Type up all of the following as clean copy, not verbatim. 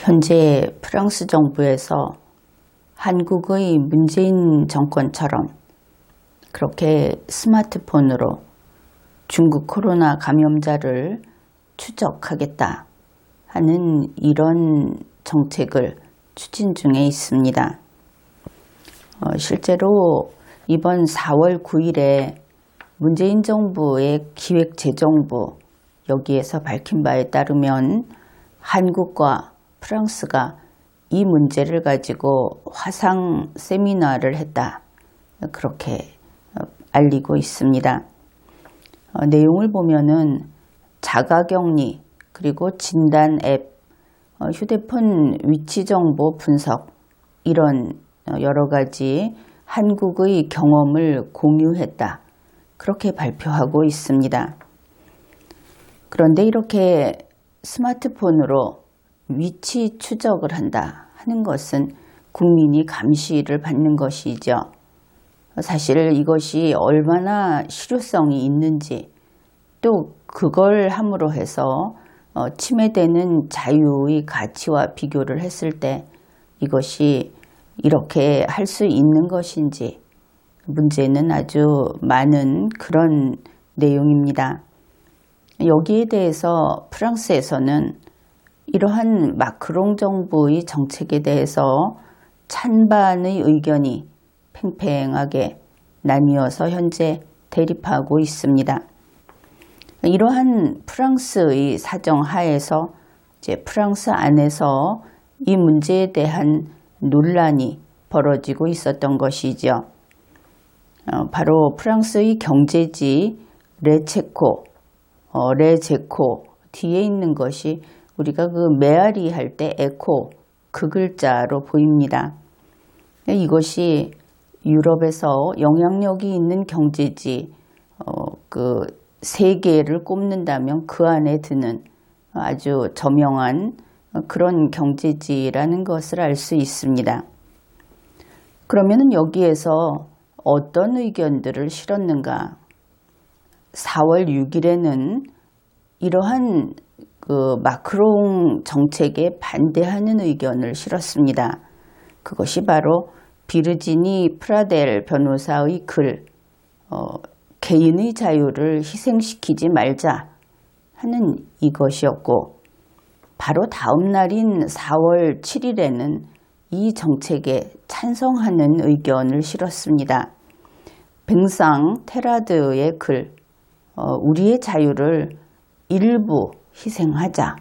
현재 프랑스 정부에서 한국의 문재인 정권처럼 그렇게 스마트폰으로 중국 코로나 감염자를 추적하겠다 하는 이런 정책을 추진 중에 있습니다. 실제로 이번 4월 9일에 문재인 정부의 기획재정부 여기에서 밝힌 바에 따르면 한국과 프랑스가 이 문제를 가지고 화상 세미나를 했다. 그렇게 알리고 있습니다. 내용을 보면은 자가격리 그리고 진단 앱, 휴대폰 위치 정보 분석 이런 여러 가지 한국의 경험을 공유했다. 그렇게 발표하고 있습니다. 그런데 이렇게 스마트폰으로 위치 추적을 한다 하는 것은 국민이 감시를 받는 것이죠. 사실 이것이 얼마나 실효성이 있는지 또 그걸 함으로 해서 침해되는 자유의 가치와 비교를 했을 때 이것이 이렇게 할 수 있는 것인지 문제는 아주 많은 그런 내용입니다. 여기에 대해서 프랑스에서는 이러한 마크롱 정부의 정책에 대해서 찬반의 의견이 팽팽하게 나뉘어서 현재 대립하고 있습니다. 이러한 프랑스의 사정 하에서 이제 프랑스 안에서 이 문제에 대한 논란이 벌어지고 있었던 것이죠. 바로 프랑스의 경제지 레제코 뒤에 있는 것이 우리가 그 메아리 할 때 에코 그 글자로 보입니다. 이것이 유럽에서 영향력이 있는 경제지 그 세 개를 꼽는다면 그 안에 드는 아주 저명한 그런 경제지라는 것을 알 수 있습니다. 그러면은 여기에서 어떤 의견들을 실었는가? 4월 6일에는 이러한 그 마크롱 정책에 반대하는 의견을 실었습니다. 그것이 바로 비르지니 프라델 변호사의 글, 개인의 자유를 희생시키지 말자 하는 이것이었고, 바로 다음 날인 4월 7일에는 이 정책에 찬성하는 의견을 실었습니다. 뱅상 테라드의 글, 우리의 자유를 일부 희생하자.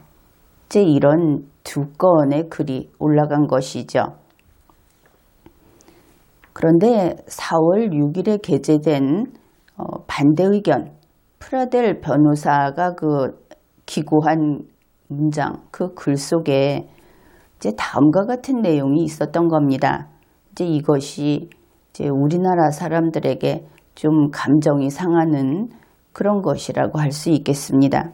이제 이런 두 건의 글이 올라간 것이죠. 그런데 4월 6일에 게재된 반대 의견, 프라델 변호사가 그 기고한 문장, 그 글 속에 이제 다음과 같은 내용이 있었던 겁니다. 이제 이것이 이제 우리나라 사람들에게 좀 감정이 상하는 그런 것이라고 할 수 있겠습니다.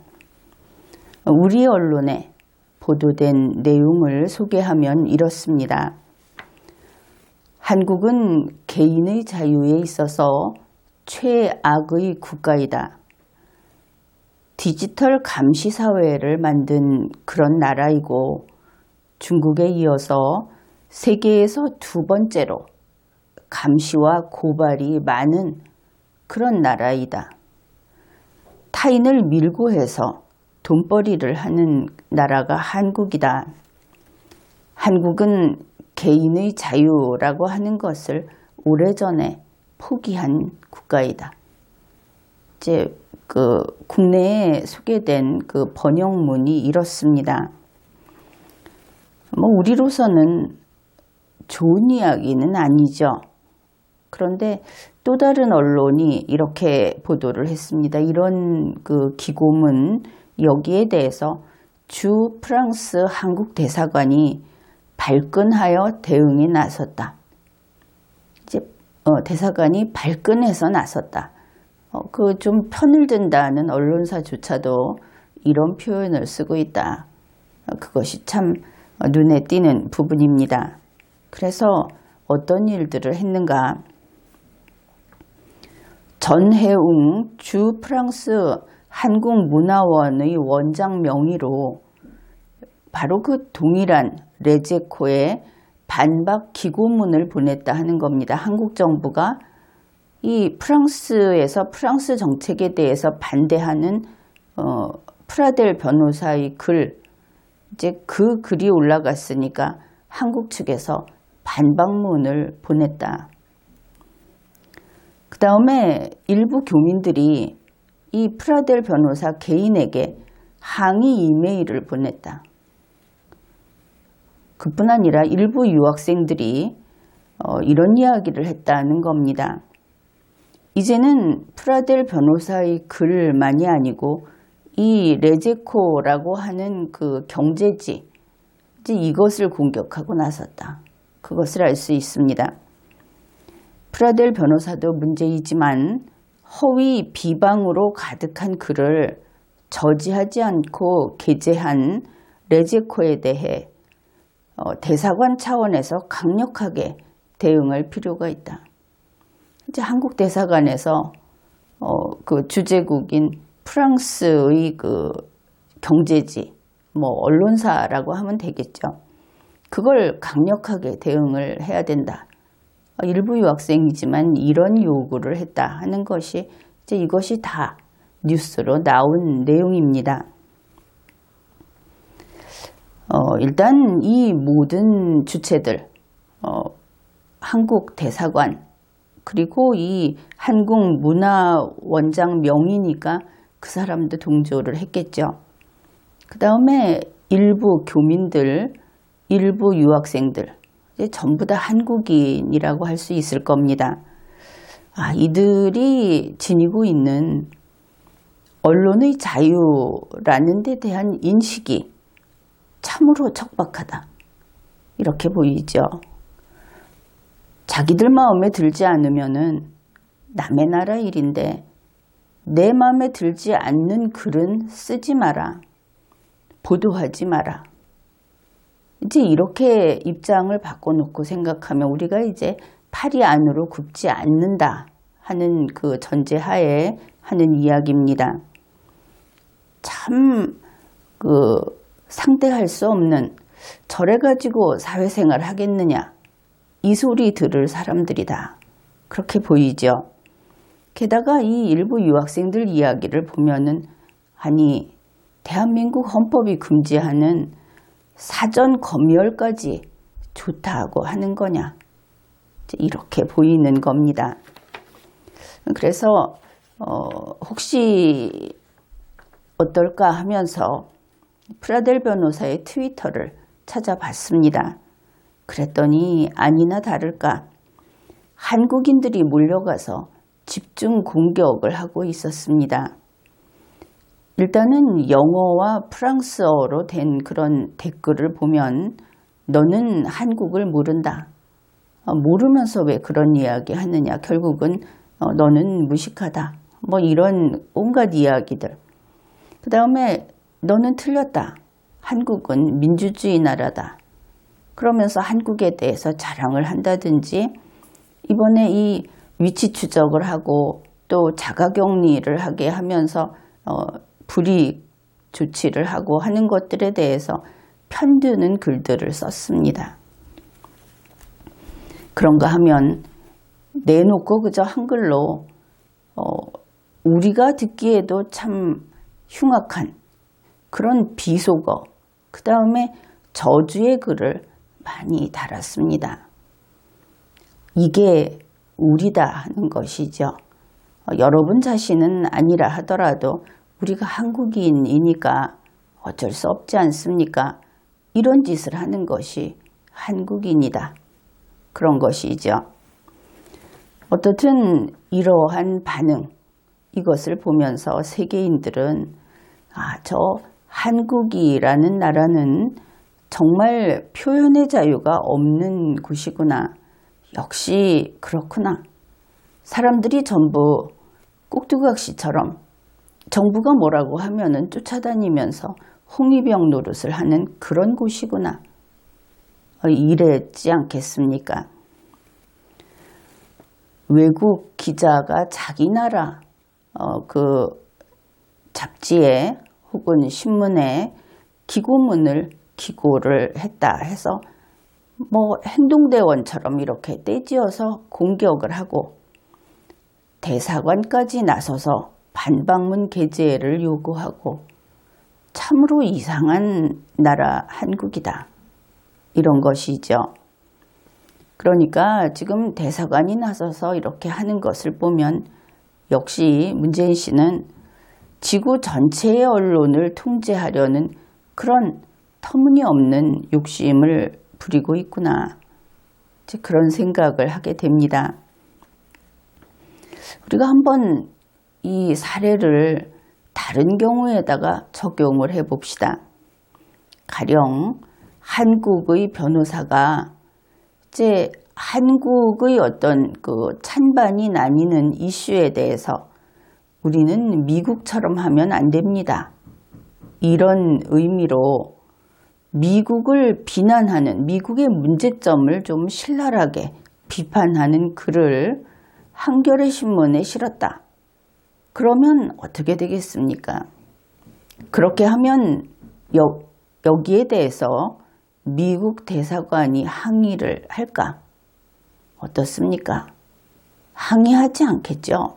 우리 언론에 보도된 내용을 소개하면 이렇습니다. 한국은 개인의 자유에 있어서 최악의 국가이다. 디지털 감시 사회를 만든 그런 나라이고 중국에 이어서 세계에서 두 번째로 감시와 고발이 많은 그런 나라이다. 타인을 밀고 해서 돈벌이를 하는 나라가 한국이다. 한국은 개인의 자유라고 하는 것을 오래전에 포기한 국가이다. 이제 그 국내에 소개된 그 번역문이 이렇습니다. 우리로서는 좋은 이야기는 아니죠. 그런데 또 다른 언론이 이렇게 보도를 했습니다. 이런 그 기고문 여기에 대해서 주 프랑스 한국 대사관이 발끈하여 대응에 나섰다. 이제 대사관이 발끈해서 나섰다. 그 좀 편을 든다는 언론사조차도 이런 표현을 쓰고 있다. 그것이 참 눈에 띄는 부분입니다. 그래서 어떤 일들을 했는가? 전해웅 주 프랑스 한국문화원의 원장 명의로 바로 그 동일한 레제코에 반박 기고문을 보냈다 하는 겁니다. 한국 정부가 이 프랑스에서 프랑스 정책에 대해서 반대하는 프라델 변호사의 글, 이제 그 글이 올라갔으니까 한국 측에서 반박문을 보냈다. 그 다음에 일부 교민들이 이 프라델 변호사 개인에게 항의 이메일을 보냈다. 그뿐 아니라 일부 유학생들이 이런 이야기를 했다는 겁니다. 이제는 프라델 변호사의 글만이 아니고 이 레제코라고 하는 그 경제지, 이제 이것을 공격하고 나섰다. 그것을 알 수 있습니다. 프라델 변호사도 문제이지만 허위 비방으로 가득한 글을 저지하지 않고 게재한 레제코에 대해 대사관 차원에서 강력하게 대응할 필요가 있다. 이제 한국 대사관에서 그 주재국인 프랑스의 그 경제지, 뭐 언론사라고 하면 되겠죠. 그걸 강력하게 대응을 해야 된다. 일부 유학생이지만 이런 요구를 했다 하는 것이 이제 이것이 다 뉴스로 나온 내용입니다. 일단 이 모든 주체들, 한국 대사관, 그리고 이 한국문화원장 명의니까 그 사람도 동조를 했겠죠. 그 다음에 일부 교민들, 일부 유학생들, 전부 다 한국인이라고 할 수 있을 겁니다. 이들이 지니고 있는 언론의 자유라는 데 대한 인식이 참으로 척박하다. 이렇게 보이죠. 자기들 마음에 들지 않으면은 남의 나라 일인데 내 마음에 들지 않는 글은 쓰지 마라. 보도하지 마라. 이제 이렇게 입장을 바꿔놓고 생각하면 우리가 이제 팔이 안으로 굽지 않는다 하는 그 전제하에 하는 이야기입니다. 참 상대할 수 없는 저래 가지고 사회생활 하겠느냐 이 소리 들을 사람들이다. 그렇게 보이죠. 게다가 이 일부 유학생들 이야기를 보면은 아니 대한민국 헌법이 금지하는 사전 검열까지 좋다고 하는 거냐 이렇게 보이는 겁니다. 그래서 혹시 어떨까 하면서 프라델 변호사의 트위터를 찾아봤습니다. 그랬더니 아니나 다를까 한국인들이 몰려가서 집중 공격을 하고 있었습니다. 일단은 영어와 프랑스어로 된 그런 댓글을 보면 너는 한국을 모른다. 모르면서 왜 그런 이야기 하느냐. 결국은 너는 무식하다. 뭐 이런 온갖 이야기들. 그 다음에 너는 틀렸다. 한국은 민주주의 나라다. 그러면서 한국에 대해서 자랑을 한다든지 이번에 이 위치 추적을 하고 또 자가격리를 하게 하면서 불이익 조치를 하고 하는 것들에 대해서 편드는 글들을 썼습니다. 그런가 하면 내놓고 그저 한글로 우리가 듣기에도 참 흉악한 그런 비속어, 그 다음에 저주의 글을 많이 달았습니다. 이게 우리다 하는 것이죠. 여러분 자신은 아니라 하더라도 우리가 한국인이니까 어쩔 수 없지 않습니까? 이런 짓을 하는 것이 한국인이다. 그런 것이죠. 어떻든 이러한 반응, 이것을 보면서 세계인들은 저 한국이라는 나라는 정말 표현의 자유가 없는 곳이구나. 역시 그렇구나. 사람들이 전부 꼭두각시처럼 정부가 뭐라고 하면은 쫓아다니면서 홍위병 노릇을 하는 그런 곳이구나. 이랬지 않겠습니까? 외국 기자가 자기 나라 그 잡지에 혹은 신문에 기고문을 기고를 했다 해서 뭐 행동대원처럼 이렇게 떼지어서 공격을 하고 대사관까지 나서서 반박문 게재를 요구하고 참으로 이상한 나라 한국이다. 이런 것이죠. 그러니까 지금 대사관이 나서서 이렇게 하는 것을 보면 역시 문재인 씨는 지구 전체의 언론을 통제하려는 그런 터무니없는 욕심을 부리고 있구나. 그런 생각을 하게 됩니다. 우리가 한번 이 사례를 다른 경우에다가 적용을 해 봅시다. 가령 한국의 변호사가 이제 한국의 어떤 그 찬반이 나뉘는 이슈에 대해서 우리는 미국처럼 하면 안 됩니다. 이런 의미로 미국을 비난하는, 미국의 문제점을 좀 신랄하게 비판하는 글을 한겨레 신문에 실었다. 그러면 어떻게 되겠습니까? 그렇게 하면 여기에 대해서 미국 대사관이 항의를 할까? 어떻습니까? 항의하지 않겠죠?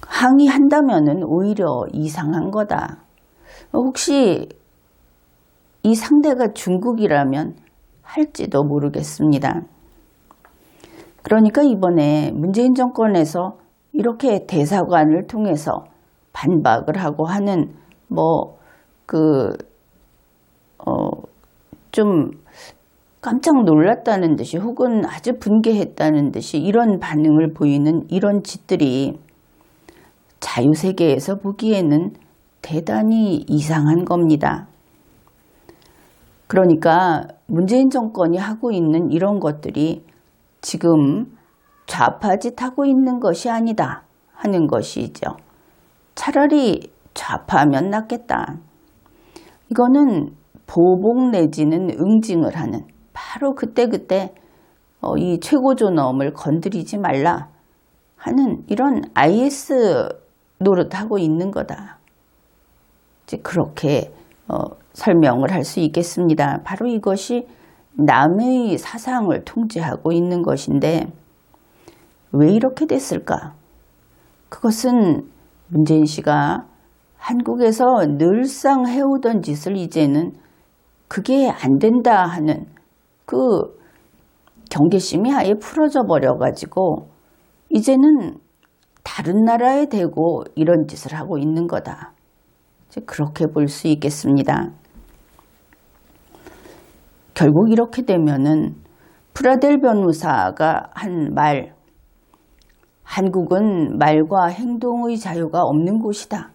항의한다면은 오히려 이상한 거다. 혹시 이 상대가 중국이라면 할지도 모르겠습니다. 그러니까 이번에 문재인 정권에서 이렇게 대사관을 통해서 반박을 하고 하는 좀 깜짝 놀랐다는 듯이 혹은 아주 분개했다는 듯이 이런 반응을 보이는 이런 짓들이 자유세계에서 보기에는 대단히 이상한 겁니다. 그러니까 문재인 정권이 하고 있는 이런 것들이 지금 좌파짓 하고 있는 것이 아니다 하는 것이죠. 차라리 좌파하면 낫겠다. 이거는 보복 내지는 응징을 하는 바로 그때그때 이 최고존엄을 건드리지 말라 하는 이런 IS 노릇하고 있는 거다. 이제 그렇게 설명을 할 수 있겠습니다. 바로 이것이 남의 사상을 통제하고 있는 것인데 왜 이렇게 됐을까? 그것은 문재인 씨가 한국에서 늘상 해오던 짓을 이제는 그게 안 된다 하는 그 경계심이 아예 풀어져 버려가지고 이제는 다른 나라에 대고 이런 짓을 하고 있는 거다. 그렇게 볼 수 있겠습니다. 결국 이렇게 되면은 프라델 변호사가 한 말, 한국은 말과 행동의 자유가 없는 곳이다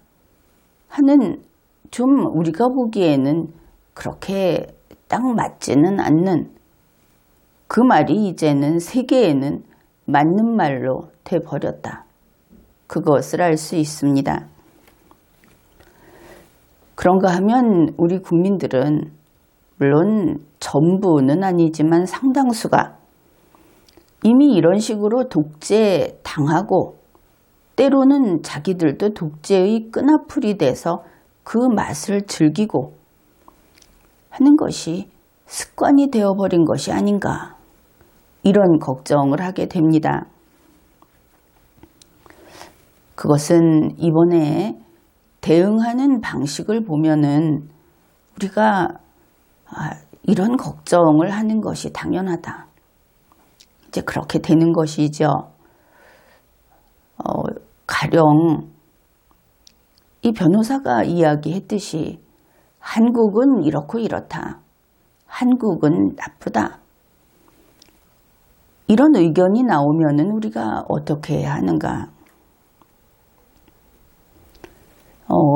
하는 좀 우리가 보기에는 그렇게 딱 맞지는 않는 그 말이 이제는 세계에는 맞는 말로 돼버렸다. 그것을 알 수 있습니다. 그런가 하면 우리 국민들은 물론 전부는 아니지만 상당수가 이미 이런 식으로 독재 당하고 때로는 자기들도 독재의 끈앞풀이 돼서 그 맛을 즐기고 하는 것이 습관이 되어버린 것이 아닌가 이런 걱정을 하게 됩니다. 그것은 이번에 대응하는 방식을 보면은 우리가 이런 걱정을 하는 것이 당연하다. 이제 그렇게 되는 것이죠. 가령 이 변호사가 이야기했듯이 한국은 이렇고 이렇다. 한국은 나쁘다. 이런 의견이 나오면은 우리가 어떻게 해야 하는가?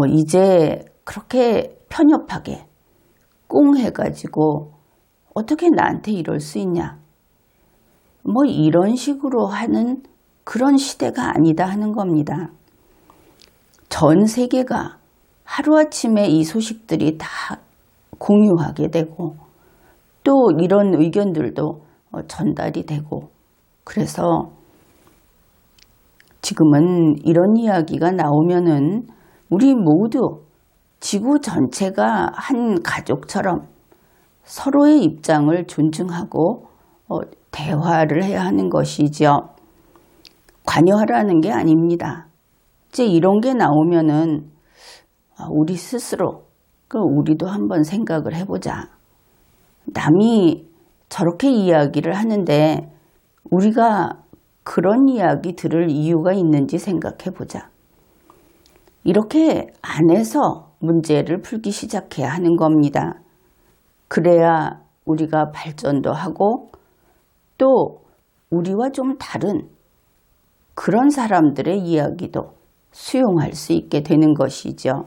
이제 그렇게 편협하게 꽁해가지고 어떻게 나한테 이럴 수 있냐? 이런 식으로 하는 그런 시대가 아니다 하는 겁니다. 전 세계가 하루아침에 이 소식들이 다 공유하게 되고 또 이런 의견들도 전달이 되고 그래서 지금은 이런 이야기가 나오면은 우리 모두 지구 전체가 한 가족처럼 서로의 입장을 존중하고 대화를 해야 하는 것이죠. 관여하라는 게 아닙니다. 이제 이런 게 나오면은 우리 스스로 우리도 한번 생각을 해보자. 남이 저렇게 이야기를 하는데 우리가 그런 이야기 들을 이유가 있는지 생각해보자. 이렇게 안에서 문제를 풀기 시작해야 하는 겁니다. 그래야 우리가 발전도 하고 또 우리와 좀 다른 그런 사람들의 이야기도 수용할 수 있게 되는 것이죠.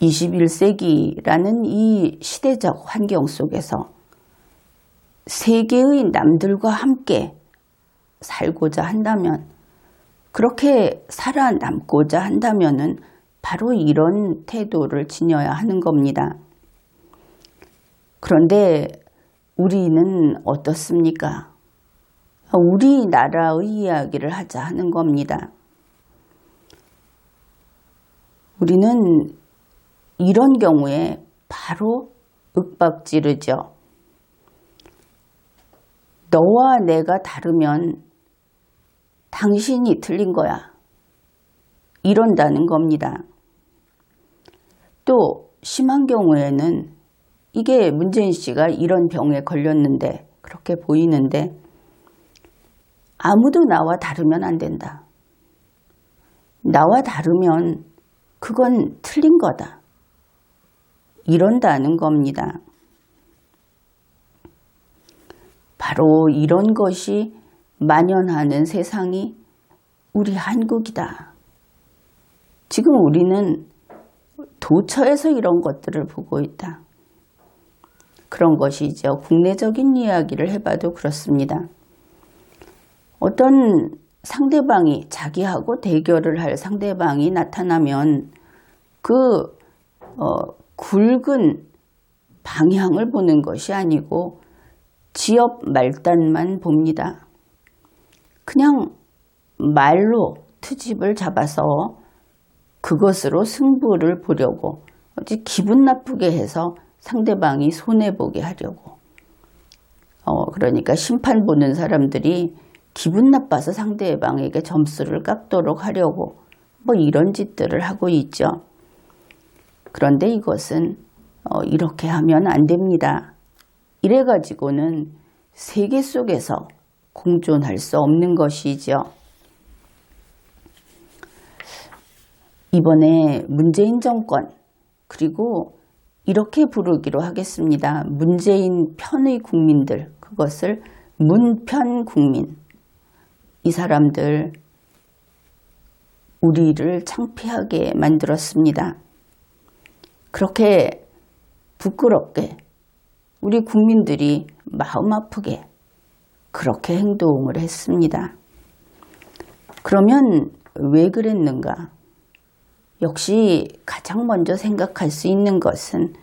21세기라는 이 시대적 환경 속에서 세계의 남들과 함께 살고자 한다면, 그렇게 살아남고자 한다면은 바로 이런 태도를 지녀야 하는 겁니다. 그런데 우리는 어떻습니까? 우리나라의 이야기를 하자 하는 겁니다. 우리는 이런 경우에 바로 윽박지르죠. 너와 내가 다르면 당신이 틀린 거야. 이런다는 겁니다. 또 심한 경우에는 이게 문재인 씨가 이런 병에 걸렸는데 그렇게 보이는데 아무도 나와 다르면 안 된다. 나와 다르면 그건 틀린 거다. 이런다는 겁니다. 바로 이런 것이 만연하는 세상이 우리 한국이다. 지금 우리는 도처에서 이런 것들을 보고 있다. 그런 것이죠. 국내적인 이야기를 해봐도 그렇습니다. 어떤 상대방이, 자기하고 대결을 할 상대방이 나타나면 그 굵은 방향을 보는 것이 아니고 지역 말단만 봅니다. 그냥 말로 트집을 잡아서 그것으로 승부를 보려고 기분 나쁘게 해서 상대방이 손해보게 하려고. 그러니까 심판 보는 사람들이 기분 나빠서 상대방에게 점수를 깎도록 하려고 이런 짓들을 하고 있죠. 그런데 이것은 이렇게 하면 안 됩니다. 이래가지고는 세계 속에서 공존할 수 없는 것이죠. 이번에 문재인 정권, 그리고 이렇게 부르기로 하겠습니다. 문재인 편의 국민들, 그것을 문편 국민. 이 사람들 우리를 창피하게 만들었습니다. 그렇게 부끄럽게 우리 국민들이 마음 아프게 그렇게 행동을 했습니다. 그러면 왜 그랬는가? 역시 가장 먼저 생각할 수 있는 것은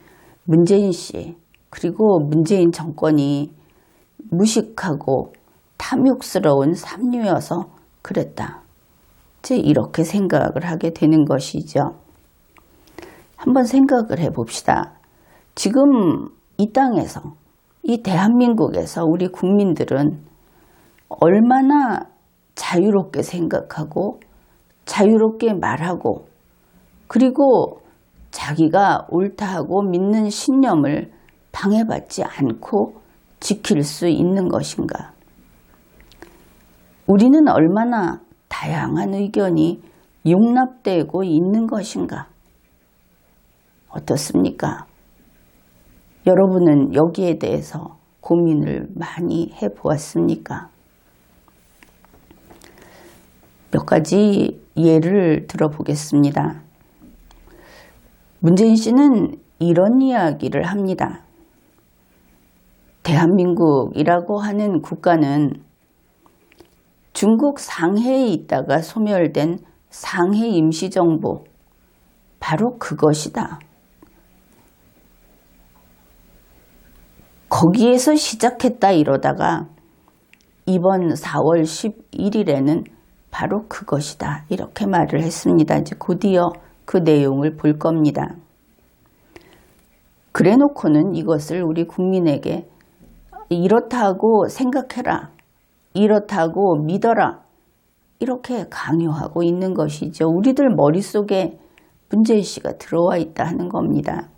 문재인 씨, 그리고 문재인 정권이 무식하고 탐욕스러운 삼류여서 그랬다. 이제 이렇게 생각을 하게 되는 것이죠. 한번 생각을 해봅시다. 지금 이 땅에서, 이 대한민국에서 우리 국민들은 얼마나 자유롭게 생각하고 자유롭게 말하고 그리고 자기가 옳다 하고 믿는 신념을 방해받지 않고 지킬 수 있는 것인가? 우리는 얼마나 다양한 의견이 용납되고 있는 것인가? 어떻습니까? 여러분은 여기에 대해서 고민을 많이 해보았습니까? 몇 가지 예를 들어보겠습니다. 문재인 씨는 이런 이야기를 합니다. 대한민국이라고 하는 국가는 중국 상해에 있다가 소멸된 상해 임시정부, 바로 그것이다. 거기에서 시작했다 이러다가 이번 4월 11일에는 바로 그것이다. 이렇게 말을 했습니다. 이제 곧이어 그 내용을 볼 겁니다. 그래 놓고는 이것을 우리 국민에게 이렇다고 생각해라. 이렇다고 믿어라. 이렇게 강요하고 있는 것이죠. 우리들 머릿속에 문제의식가 들어와 있다 하는 겁니다.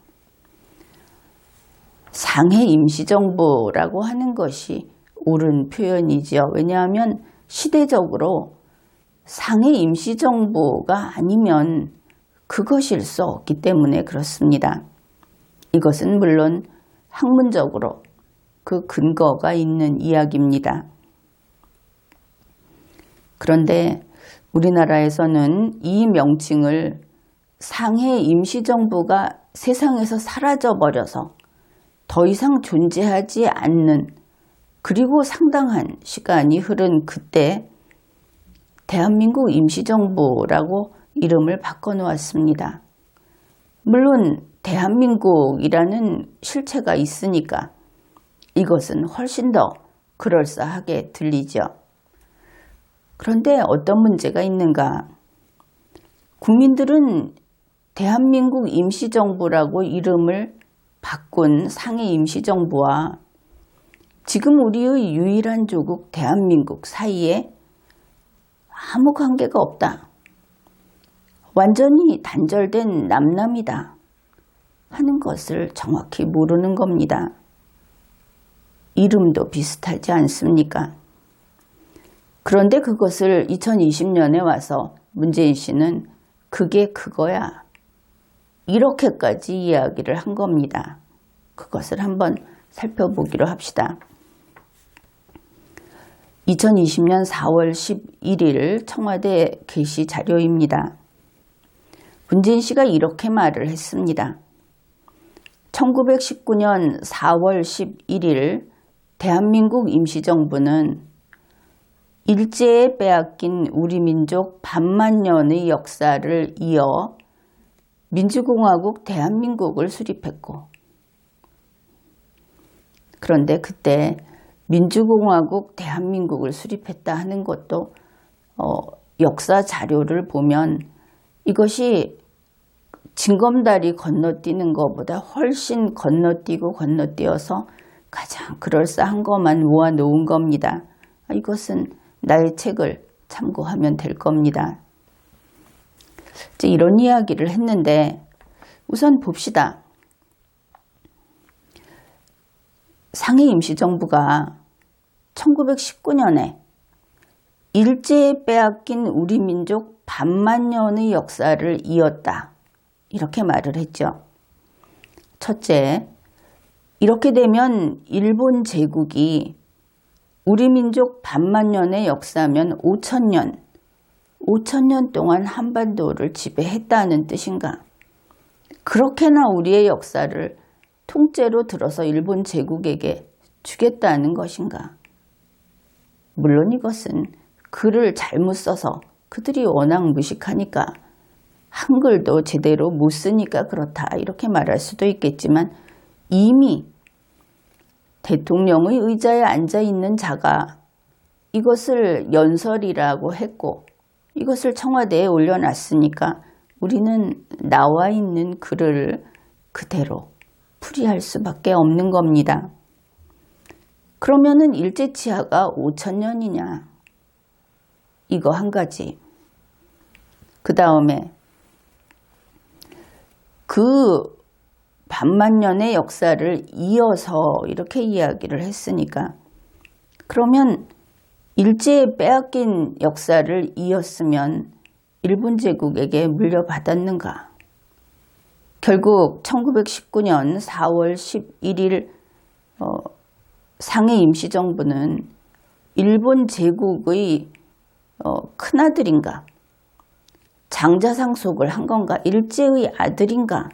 상해 임시정부라고 하는 것이 옳은 표현이죠. 왜냐하면 시대적으로 상해 임시정부가 아니면 그것일 수 없기 때문에 그렇습니다. 이것은 물론 학문적으로 그 근거가 있는 이야기입니다. 그런데 우리나라에서는 이 명칭을 상해 임시정부가 세상에서 사라져버려서 더 이상 존재하지 않는, 그리고 상당한 시간이 흐른 그때 대한민국 임시정부라고 이름을 바꿔놓았습니다. 물론 대한민국이라는 실체가 있으니까 이것은 훨씬 더 그럴싸하게 들리죠. 그런데 어떤 문제가 있는가? 국민들은 대한민국 임시정부라고 이름을 바꾼 상해 임시정부와 지금 우리의 유일한 조국 대한민국 사이에 아무 관계가 없다. 완전히 단절된 남남이다 하는 것을 정확히 모르는 겁니다. 이름도 비슷하지 않습니까? 그런데 그것을 2020년에 와서 문재인 씨는 그게 그거야. 이렇게까지 이야기를 한 겁니다. 그것을 한번 살펴보기로 합시다. 2020년 4월 11일 청와대 게시 자료입니다. 문재인 씨가 이렇게 말을 했습니다. 1919년 4월 11일 대한민국 임시정부는 일제에 빼앗긴 우리 민족 반만 년의 역사를 이어 민주공화국 대한민국을 수립했고, 그런데 그때 민주공화국 대한민국을 수립했다 하는 것도 역사 자료를 보면 이것이 징검다리 건너뛰는 것보다 훨씬 건너뛰어서 가장 그럴싸한 것만 모아놓은 겁니다. 이것은 나의 책을 참고하면 될 겁니다. 이제 이런 이야기를 했는데 우선 봅시다. 상해 임시정부가 1919년에 일제에 빼앗긴 우리 민족 반만 년의 역사를 이었다. 이렇게 말을 했죠. 첫째, 이렇게 되면 일본 제국이 우리 민족 반만 년의 역사면 5천년 동안 한반도를 지배했다는 뜻인가? 그렇게나 우리의 역사를 통째로 들어서 일본 제국에게 주겠다는 것인가? 물론 이것은 글을 잘못 써서 그들이 워낙 무식하니까 한글도 제대로 못 쓰니까 그렇다 이렇게 말할 수도 있겠지만, 이미 대통령의 의자에 앉아있는 자가 이것을 연설이라고 했고 이것을 청와대에 올려놨으니까 우리는 나와 있는 글을 그대로 풀이할 수밖에 없는 겁니다. 그러면은 일제치하가 5천년이냐? 이거 한 가지. 그 다음에 그 반만 년의 역사를 이어서 이렇게 이야기를 했으니까, 그러면 일제에 빼앗긴 역사를 이었으면 일본 제국에게 물려받았는가? 결국 1919년 4월 11일 상해 임시정부는 일본 제국의 큰아들인가? 장자상속을 한 건가? 일제의 아들인가?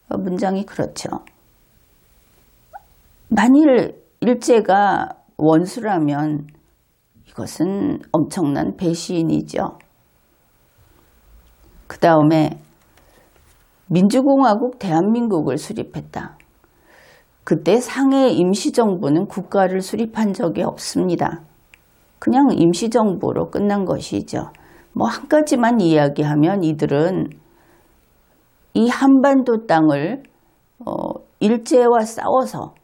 문장이 그렇죠. 만일 일제가 원수라면 이것은 엄청난 배신이죠. 그 다음에 민주공화국 대한민국을 수립했다. 그때 상해 임시정부는 국가를 수립한 적이 없습니다. 그냥 임시정부로 끝난 것이죠. 뭐 한 가지만 이야기하면 이들은 이 한반도 땅을 일제와 싸워서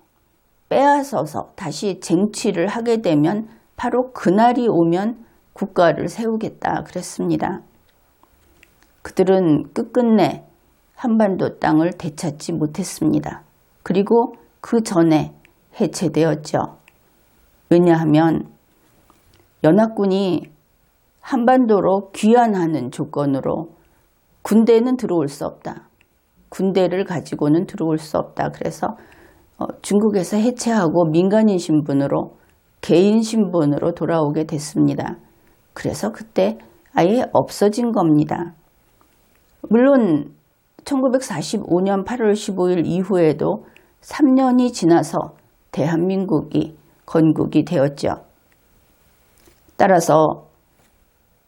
빼앗아서 다시 쟁취를 하게 되면 바로 그날이 오면 국가를 세우겠다 그랬습니다. 그들은 끝끝내 한반도 땅을 되찾지 못했습니다. 그리고 그 전에 해체되었죠. 왜냐하면 연합군이 한반도로 귀환하는 조건으로 군대는 들어올 수 없다. 군대를 가지고는 들어올 수 없다. 그래서 중국에서 해체하고 민간인 신분으로 개인 신분으로 돌아오게 됐습니다. 그래서 그때 아예 없어진 겁니다. 물론 1945년 8월 15일 이후에도 3년이 지나서 대한민국이 건국이 되었죠. 따라서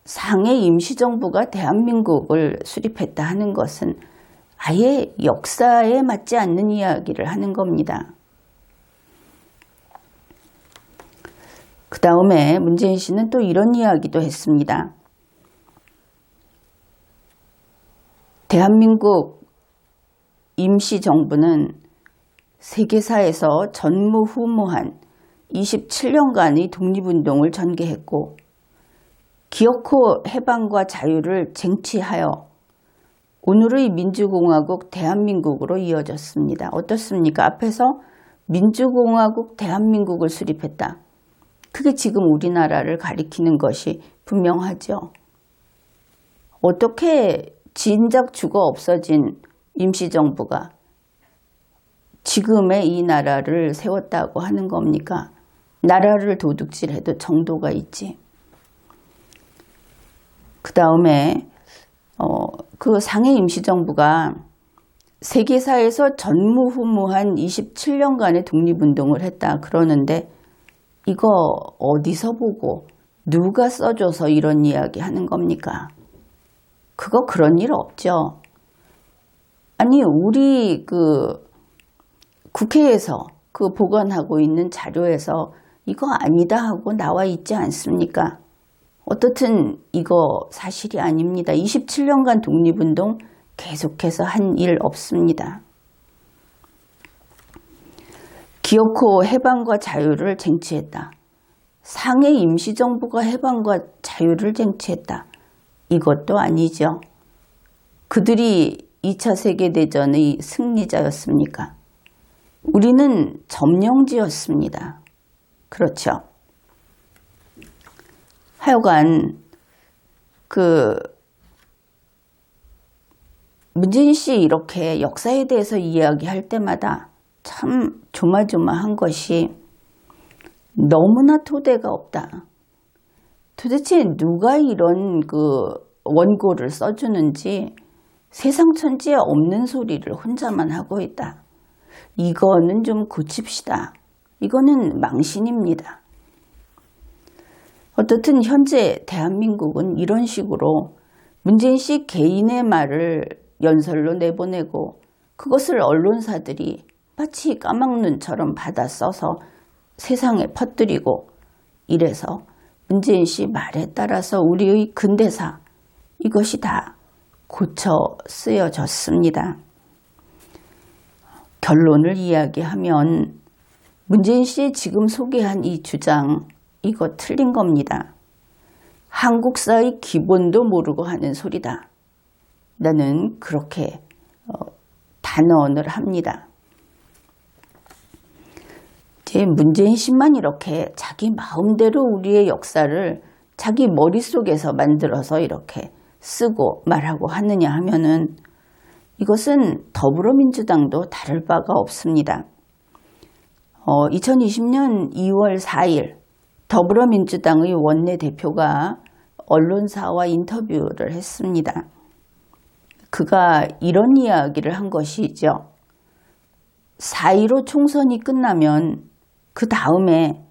상해 임시정부가 대한민국을 수립했다 하는 것은 아예 역사에 맞지 않는 이야기를 하는 겁니다. 그 다음에 문재인 씨는 또 이런 이야기도 했습니다. 대한민국 임시정부는 세계사에서 전무후무한 27년간의 독립운동을 전개했고 기어코 해방과 자유를 쟁취하여 오늘의 민주공화국 대한민국으로 이어졌습니다. 어떻습니까? 앞에서 민주공화국 대한민국을 수립했다. 그게 지금 우리나라를 가리키는 것이 분명하죠. 어떻게 진작 죽어 없어진 임시정부가 지금의 이 나라를 세웠다고 하는 겁니까? 나라를 도둑질해도 정도가 있지. 그 다음에 그 상해 임시정부가 세계사에서 전무후무한 27년간의 독립운동을 했다 그러는데 이거 어디서 보고 누가 써줘서 이런 이야기 하는 겁니까? 그거 그런 일 없죠. 아니 우리 국회에서 보관하고 있는 자료에서 이거 아니다 하고 나와 있지 않습니까? 어떻든 이거 사실이 아닙니다. 27년간 독립운동 계속해서 한 일 없습니다. 기어코 해방과 자유를 쟁취했다. 상해 임시정부가 해방과 자유를 쟁취했다. 이것도 아니죠. 그들이 2차 세계대전의 승리자였습니까? 우리는 점령지였습니다. 그렇죠. 하여간 문재인 씨 이렇게 역사에 대해서 이야기할 때마다 참 조마조마한 것이 너무나 토대가 없다. 도대체 누가 이런 원고를 써주는지 세상 천지에 없는 소리를 혼자만 하고 있다. 이거는 좀 고칩시다. 이거는 망신입니다. 어떻든 현재 대한민국은 이런 식으로 문재인 씨 개인의 말을 연설로 내보내고 그것을 언론사들이 마치 까막눈처럼 받아 써서 세상에 퍼뜨리고 이래서 문재인 씨 말에 따라서 우리의 근대사 이것이 다 고쳐 쓰여졌습니다. 결론을 이야기하면 문재인 씨 지금 소개한 이 주장 이거 틀린 겁니다. 한국사의 기본도 모르고 하는 소리다. 나는 그렇게 단언을 합니다. 이제 문재인 씨만 이렇게 자기 마음대로 우리의 역사를 자기 머릿속에서 만들어서 이렇게 쓰고 말하고 하느냐 하면은 이것은 더불어민주당도 다를 바가 없습니다. 2020년 2월 4일 더불어민주당의 원내대표가 언론사와 인터뷰를 했습니다. 그가 이런 이야기를 한 것이죠. 4.15 총선이 끝나면 그 다음에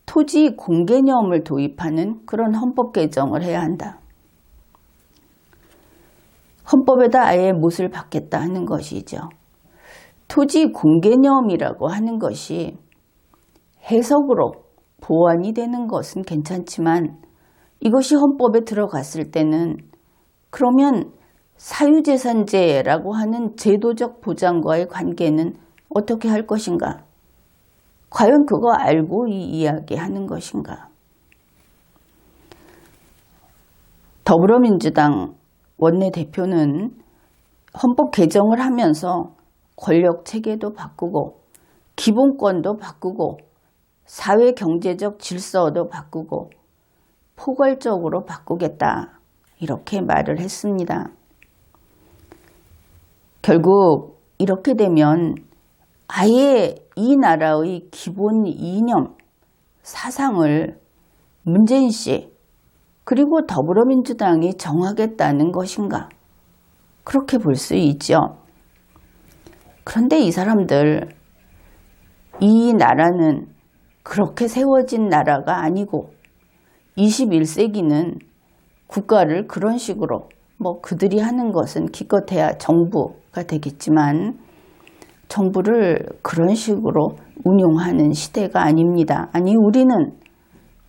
토지 공개념을 도입하는 그런 헌법 개정을 해야 한다. 헌법에다 아예 못을 박겠다 하는 것이죠. 토지 공개념이라고 하는 것이 해석으로 보완이 되는 것은 괜찮지만 이것이 헌법에 들어갔을 때는 그러면 사유재산제라고 하는 제도적 보장과의 관계는 어떻게 할 것인가? 과연 그거 알고 이 이야기하는 것인가? 더불어민주당 원내대표는 헌법 개정을 하면서 권력체계도 바꾸고 기본권도 바꾸고 사회 경제적 질서도 바꾸고 포괄적으로 바꾸겠다 이렇게 말을 했습니다. 결국 이렇게 되면 아예 이 나라의 기본 이념, 사상을 문재인 씨 그리고 더불어민주당이 정하겠다는 것인가? 그렇게 볼 수 있죠. 그런데 이 사람들, 이 나라는 그렇게 세워진 나라가 아니고 21세기는 국가를 그런 식으로 그들이 하는 것은 기껏해야 정부가 되겠지만 정부를 그런 식으로 운용하는 시대가 아닙니다. 아니 우리는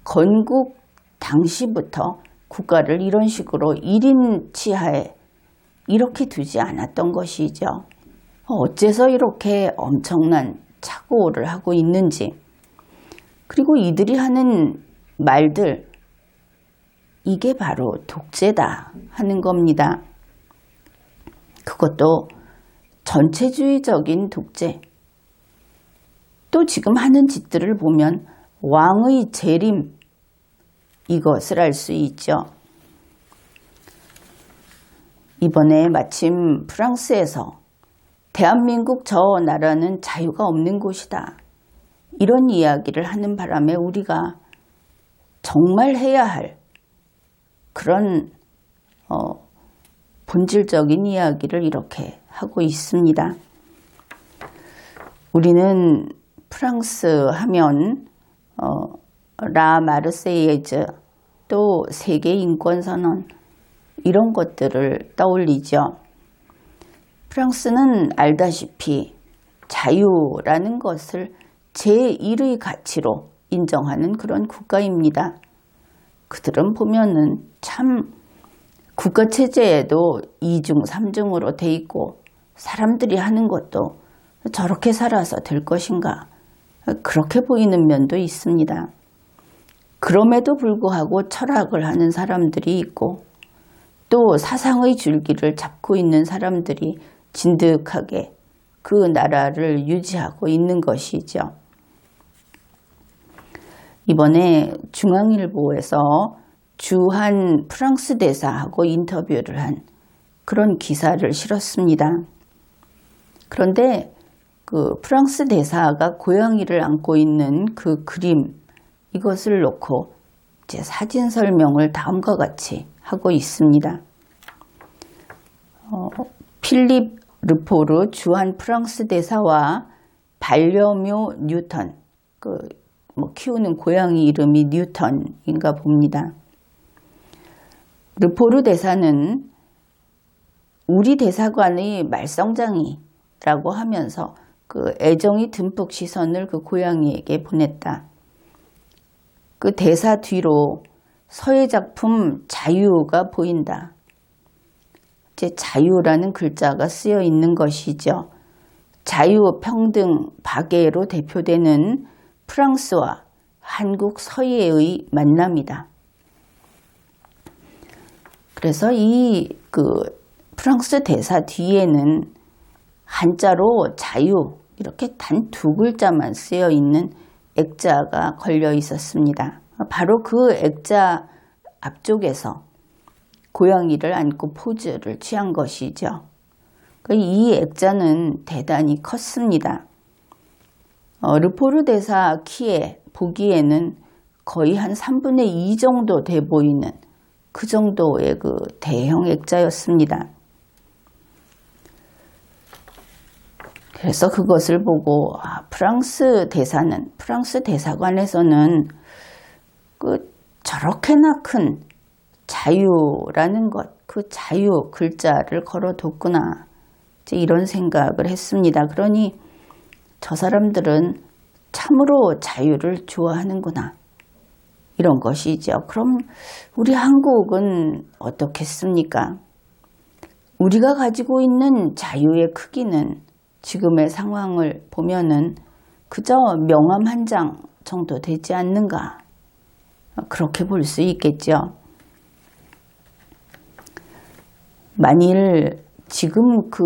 건국 당시부터 국가를 이런 식으로 1인 치하에 이렇게 두지 않았던 것이죠. 어째서 이렇게 엄청난 착오를 하고 있는지 그리고 이들이 하는 말들 이게 바로 독재다 하는 겁니다. 그것도 전체주의적인 독재. 또 지금 하는 짓들을 보면 왕의 재림 이것을 알 수 있죠. 이번에 마침 프랑스에서 대한민국 저 나라는 자유가 없는 곳이다. 이런 이야기를 하는 바람에 우리가 정말 해야 할 그런 본질적인 이야기를 이렇게 하고 있습니다. 우리는 프랑스 하면 라 마르세이에즈 또 세계 인권선언 이런 것들을 떠올리죠. 프랑스는 알다시피 자유라는 것을 제1의 가치로 인정하는 그런 국가입니다. 그들은 보면은 참 국가체제에도 2중, 3중으로 돼 있고 사람들이 하는 것도 저렇게 살아서 될 것인가 그렇게 보이는 면도 있습니다. 그럼에도 불구하고 철학을 하는 사람들이 있고 또 사상의 줄기를 잡고 있는 사람들이 진득하게 그 나라를 유지하고 있는 것이죠. 이번에 중앙일보에서 주한 프랑스 대사하고 인터뷰를 한 그런 기사를 실었습니다. 그런데 그 프랑스 대사가 고양이를 안고 있는 그 그림 이것을 놓고 이제 사진 설명을 다음과 같이 하고 있습니다. 필립 르포르 주한 프랑스 대사와 반려묘 뉴턴, 키우는 고양이 이름이 뉴턴인가 봅니다. 르포르 대사는 우리 대사관의 말썽장이라고 하면서 그 애정이 듬뿍 시선을 그 고양이에게 보냈다. 그 대사 뒤로 서예 작품 자유가 보인다. 이제 자유라는 글자가 쓰여 있는 것이죠. 자유, 평등, 박애로 대표되는 프랑스와 한국 서예의 만남이다. 그래서 이 프랑스 대사 뒤에는 한자로 자유 이렇게 단 2글자만 쓰여 있는 액자가 걸려 있었습니다. 바로 그 액자 앞쪽에서 고양이를 안고 포즈를 취한 것이죠. 이 액자는 대단히 컸습니다. 르포르 대사 키에 보기에는 거의 한 3분의 2 정도 돼 보이는 그 정도의 그 대형 액자였습니다. 그래서 그것을 보고 프랑스 대사관에서는 저렇게나 큰 자유라는 것, 그 자유 글자를 걸어뒀구나. 이런 생각을 했습니다. 그러니 저 사람들은 참으로 자유를 좋아하는구나. 이런 것이죠. 그럼 우리 한국은 어떻겠습니까? 우리가 가지고 있는 자유의 크기는 지금의 상황을 보면은 그저 명함 한 장 정도 되지 않는가? 그렇게 볼 수 있겠죠. 만일 지금 그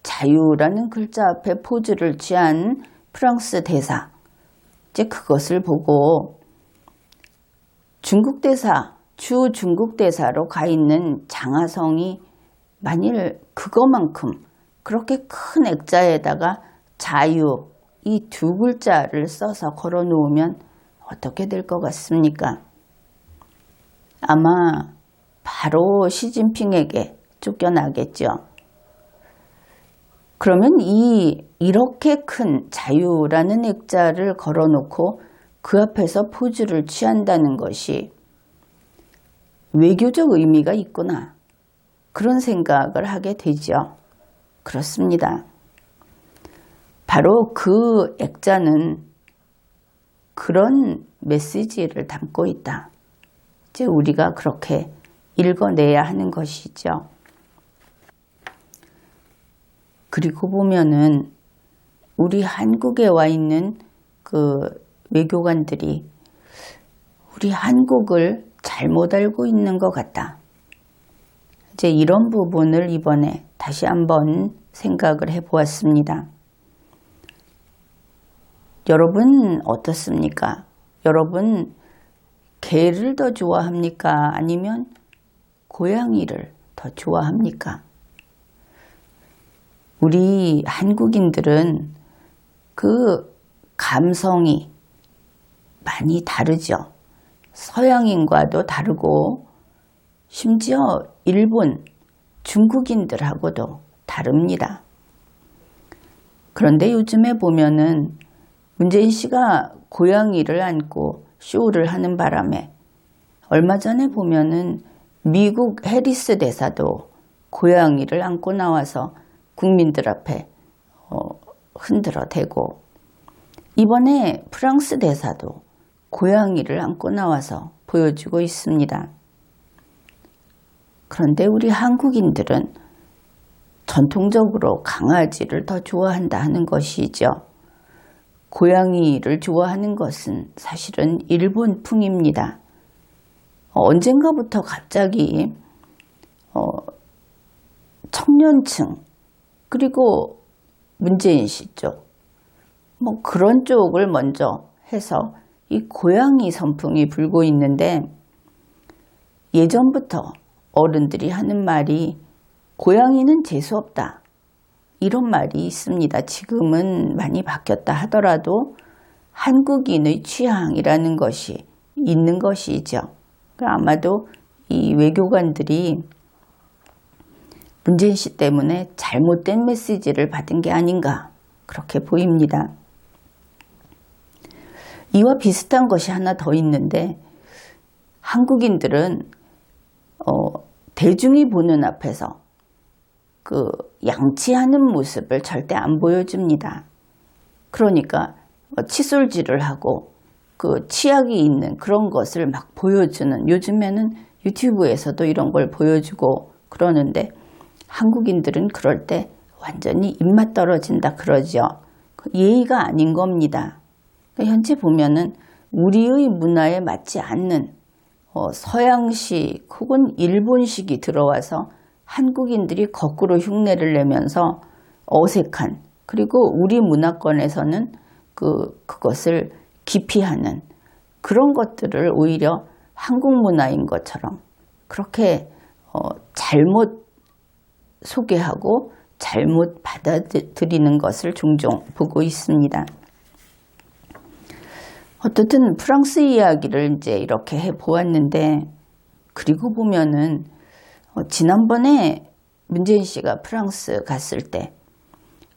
자유라는 글자 앞에 포즈를 취한 프랑스 대사, 이제 그것을 보고 중국 대사, 주 중국 대사로 가 있는 장하성이 만일 그거만큼 그렇게 큰 액자에다가 자유 이 두 글자를 써서 걸어 놓으면 어떻게 될 것 같습니까? 아마 바로 시진핑에게 쫓겨나겠죠. 그러면 이렇게 큰 자유라는 액자를 걸어 놓고 그 앞에서 포즈를 취한다는 것이 외교적 의미가 있구나. 그런 생각을 하게 되죠. 그렇습니다. 바로 그 액자는 그런 메시지를 담고 있다. 이제 우리가 그렇게 읽어내야 하는 것이죠. 그리고 보면은 우리 한국에 와 있는 그 외교관들이 우리 한국을 잘못 알고 있는 것 같다. 이제 이런 부분을 이번에 다시 한번 생각을 해보았습니다. 여러분 어떻습니까? 여러분 개를 더 좋아합니까? 아니면 고양이를 더 좋아합니까? 우리 한국인들은 그 감성이 많이 다르죠. 서양인과도 다르고 심지어 일본, 중국인들하고도 다릅니다. 그런데 요즘에 보면은 문재인 씨가 고양이를 안고 쇼를 하는 바람에 얼마 전에 보면은 미국 해리스 대사도 고양이를 안고 나와서 국민들 앞에 흔들어 대고 이번에 프랑스 대사도 고양이를 안고 나와서 보여주고 있습니다. 그런데 우리 한국인들은 전통적으로 강아지를 더 좋아한다 하는 것이죠. 고양이를 좋아하는 것은 사실은 일본풍입니다. 언젠가부터 갑자기 청년층 그리고 문재인 씨 쪽 그런 쪽을 먼저 해서 이 고양이 선풍이 불고 있는데 예전부터 어른들이 하는 말이 고양이는 재수없다. 이런 말이 있습니다. 지금은 많이 바뀌었다 하더라도 한국인의 취향이라는 것이 있는 것이죠. 아마도 이 외교관들이 문재인 씨 때문에 잘못된 메시지를 받은 게 아닌가 그렇게 보입니다. 이와 비슷한 것이 하나 더 있는데 한국인들은 대중이 보는 앞에서 그 양치하는 모습을 절대 안 보여줍니다. 그러니까 칫솔질을 하고 그 치약이 있는 그런 것을 막 보여주는 요즘에는 유튜브에서도 이런 걸 보여주고 그러는데 한국인들은 그럴 때 완전히 입맛 떨어진다 그러죠. 예의가 아닌 겁니다. 현재 보면은 우리의 문화에 맞지 않는 서양식 혹은 일본식이 들어와서 한국인들이 거꾸로 흉내를 내면서 어색한 그리고 우리 문화권에서는 그것을 기피하는 그런 것들을 오히려 한국 문화인 것처럼 그렇게 잘못 소개하고 잘못 받아들이는 것을 종종 보고 있습니다. 어떻든 프랑스 이야기를 이제 이렇게 해 보았는데 그리고 보면은 지난번에 문재인 씨가 프랑스 갔을 때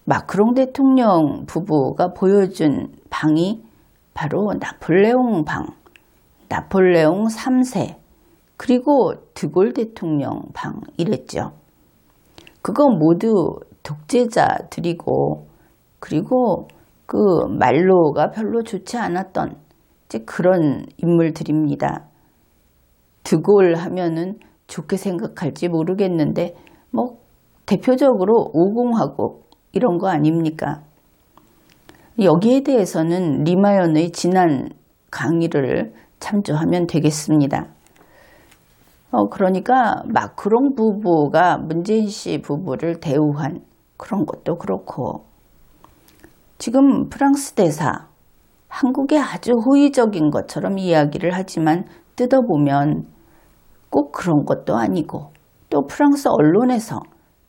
마크롱 대통령 부부가 보여준 방이 바로 나폴레옹 방, 나폴레옹 3세 그리고 드골 대통령 방 이랬죠. 그거 모두 독재자들이고 그리고 그 말로가 별로 좋지 않았던 이제 그런 인물들입니다. 드골 하면은 좋게 생각할지 모르겠는데 뭐 대표적으로 오공화국 이런 거 아닙니까? 여기에 대해서는 리마연의 지난 강의를 참조하면 되겠습니다. 그러니까 마크롱 부부가 문재인 씨 부부를 대우한 그런 것도 그렇고, 지금 프랑스 대사 한국에 아주 호의적인 것처럼 이야기를 하지만 뜯어보면 꼭 그런 것도 아니고, 또 프랑스 언론에서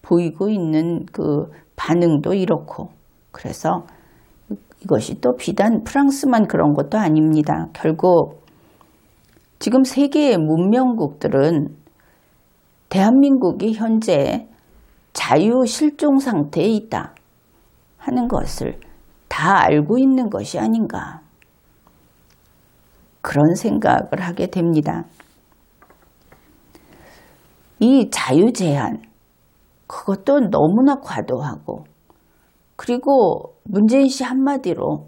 보이고 있는 그 반응도 이렇고, 그래서 이것이 또 비단 프랑스만 그런 것도 아닙니다. 결국 지금 세계의 문명국들은 대한민국이 현재 자유 실종 상태에 있다 하는 것을 다 알고 있는 것이 아닌가, 그런 생각을 하게 됩니다. 이 자유 제한, 그것도 너무나 과도하고, 그리고 문재인 씨 한마디로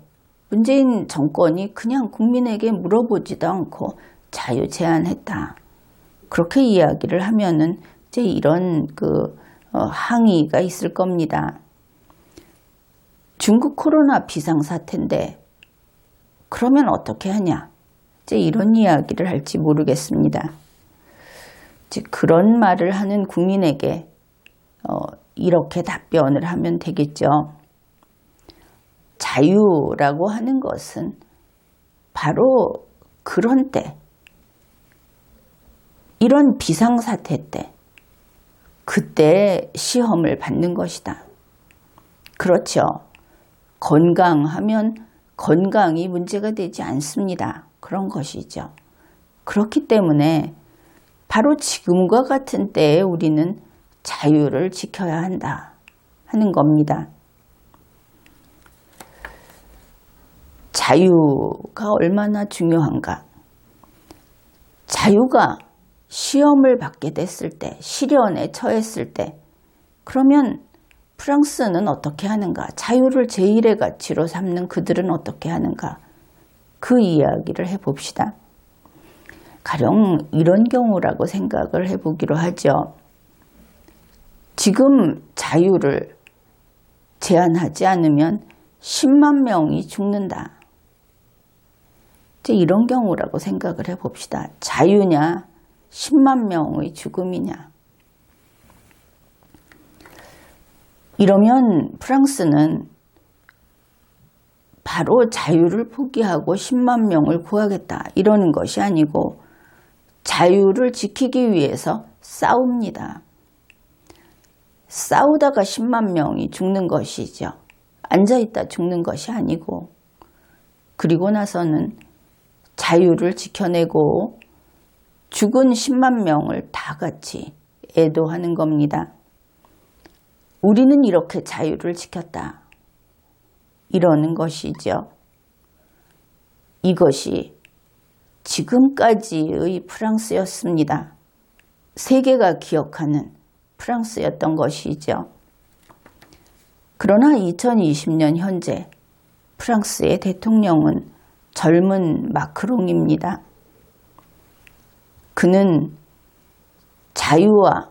문재인 정권이 그냥 국민에게 물어보지도 않고 자유 제한했다, 그렇게 이야기를 하면은 이제 이런 항의가 있을 겁니다. 중국 코로나 비상사태인데 그러면 어떻게 하냐, 이제 이런 이야기를 할지 모르겠습니다. 이제 그런 말을 하는 국민에게 이렇게 답변을 하면 되겠죠. 자유라고 하는 것은 바로 그런 때, 이런 비상사태 때, 그때 시험을 받는 것이다. 그렇죠. 건강하면 건강이 문제가 되지 않습니다. 그런 것이죠. 그렇기 때문에 바로 지금과 같은 때에 우리는 자유를 지켜야 한다 하는 겁니다. 자유가 얼마나 중요한가. 자유가 시험을 받게 됐을 때, 시련에 처했을 때, 그러면 프랑스는 어떻게 하는가? 자유를 제1의 가치로 삼는 그들은 어떻게 하는가? 그 이야기를 해봅시다. 가령 이런 경우라고 생각을 해보기로 하죠. 지금 자유를 제한하지 않으면 10만 명이 죽는다. 이제 이런 경우라고 생각을 해봅시다. 자유냐, 10만 명의 죽음이냐. 이러면 프랑스는 바로 자유를 포기하고 10만 명을 구하겠다 이러는 것이 아니고, 자유를 지키기 위해서 싸웁니다. 싸우다가 10만 명이 죽는 것이죠. 앉아있다 죽는 것이 아니고, 그리고 나서는 자유를 지켜내고 죽은 10만 명을 다 같이 애도하는 겁니다. 우리는 이렇게 자유를 지켰다, 이러는 것이죠. 이것이 지금까지의 프랑스였습니다. 세계가 기억하는 프랑스였던 것이죠. 그러나 2020년 현재 프랑스의 대통령은 젊은 마크롱입니다. 그는 자유와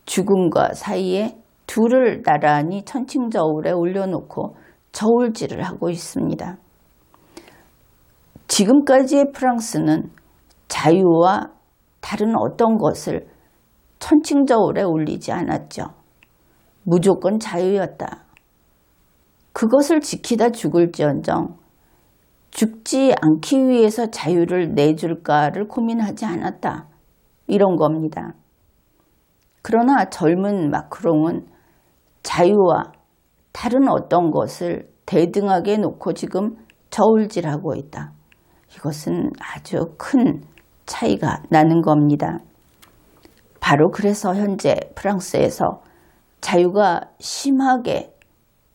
죽음과 사이에 둘을 나란히 천칭저울에 올려놓고 저울질을 하고 있습니다. 지금까지의 프랑스는 자유와 다른 어떤 것을 천칭저울에 올리지 않았죠. 무조건 자유였다. 그것을 지키다 죽을지언정 죽지 않기 위해서 자유를 내줄까를 고민하지 않았다, 이런 겁니다. 그러나 젊은 마크롱은 자유와 다른 어떤 것을 대등하게 놓고 지금 저울질하고 있다. 이것은 아주 큰 차이가 나는 겁니다. 바로 그래서 현재 프랑스에서 자유가 심하게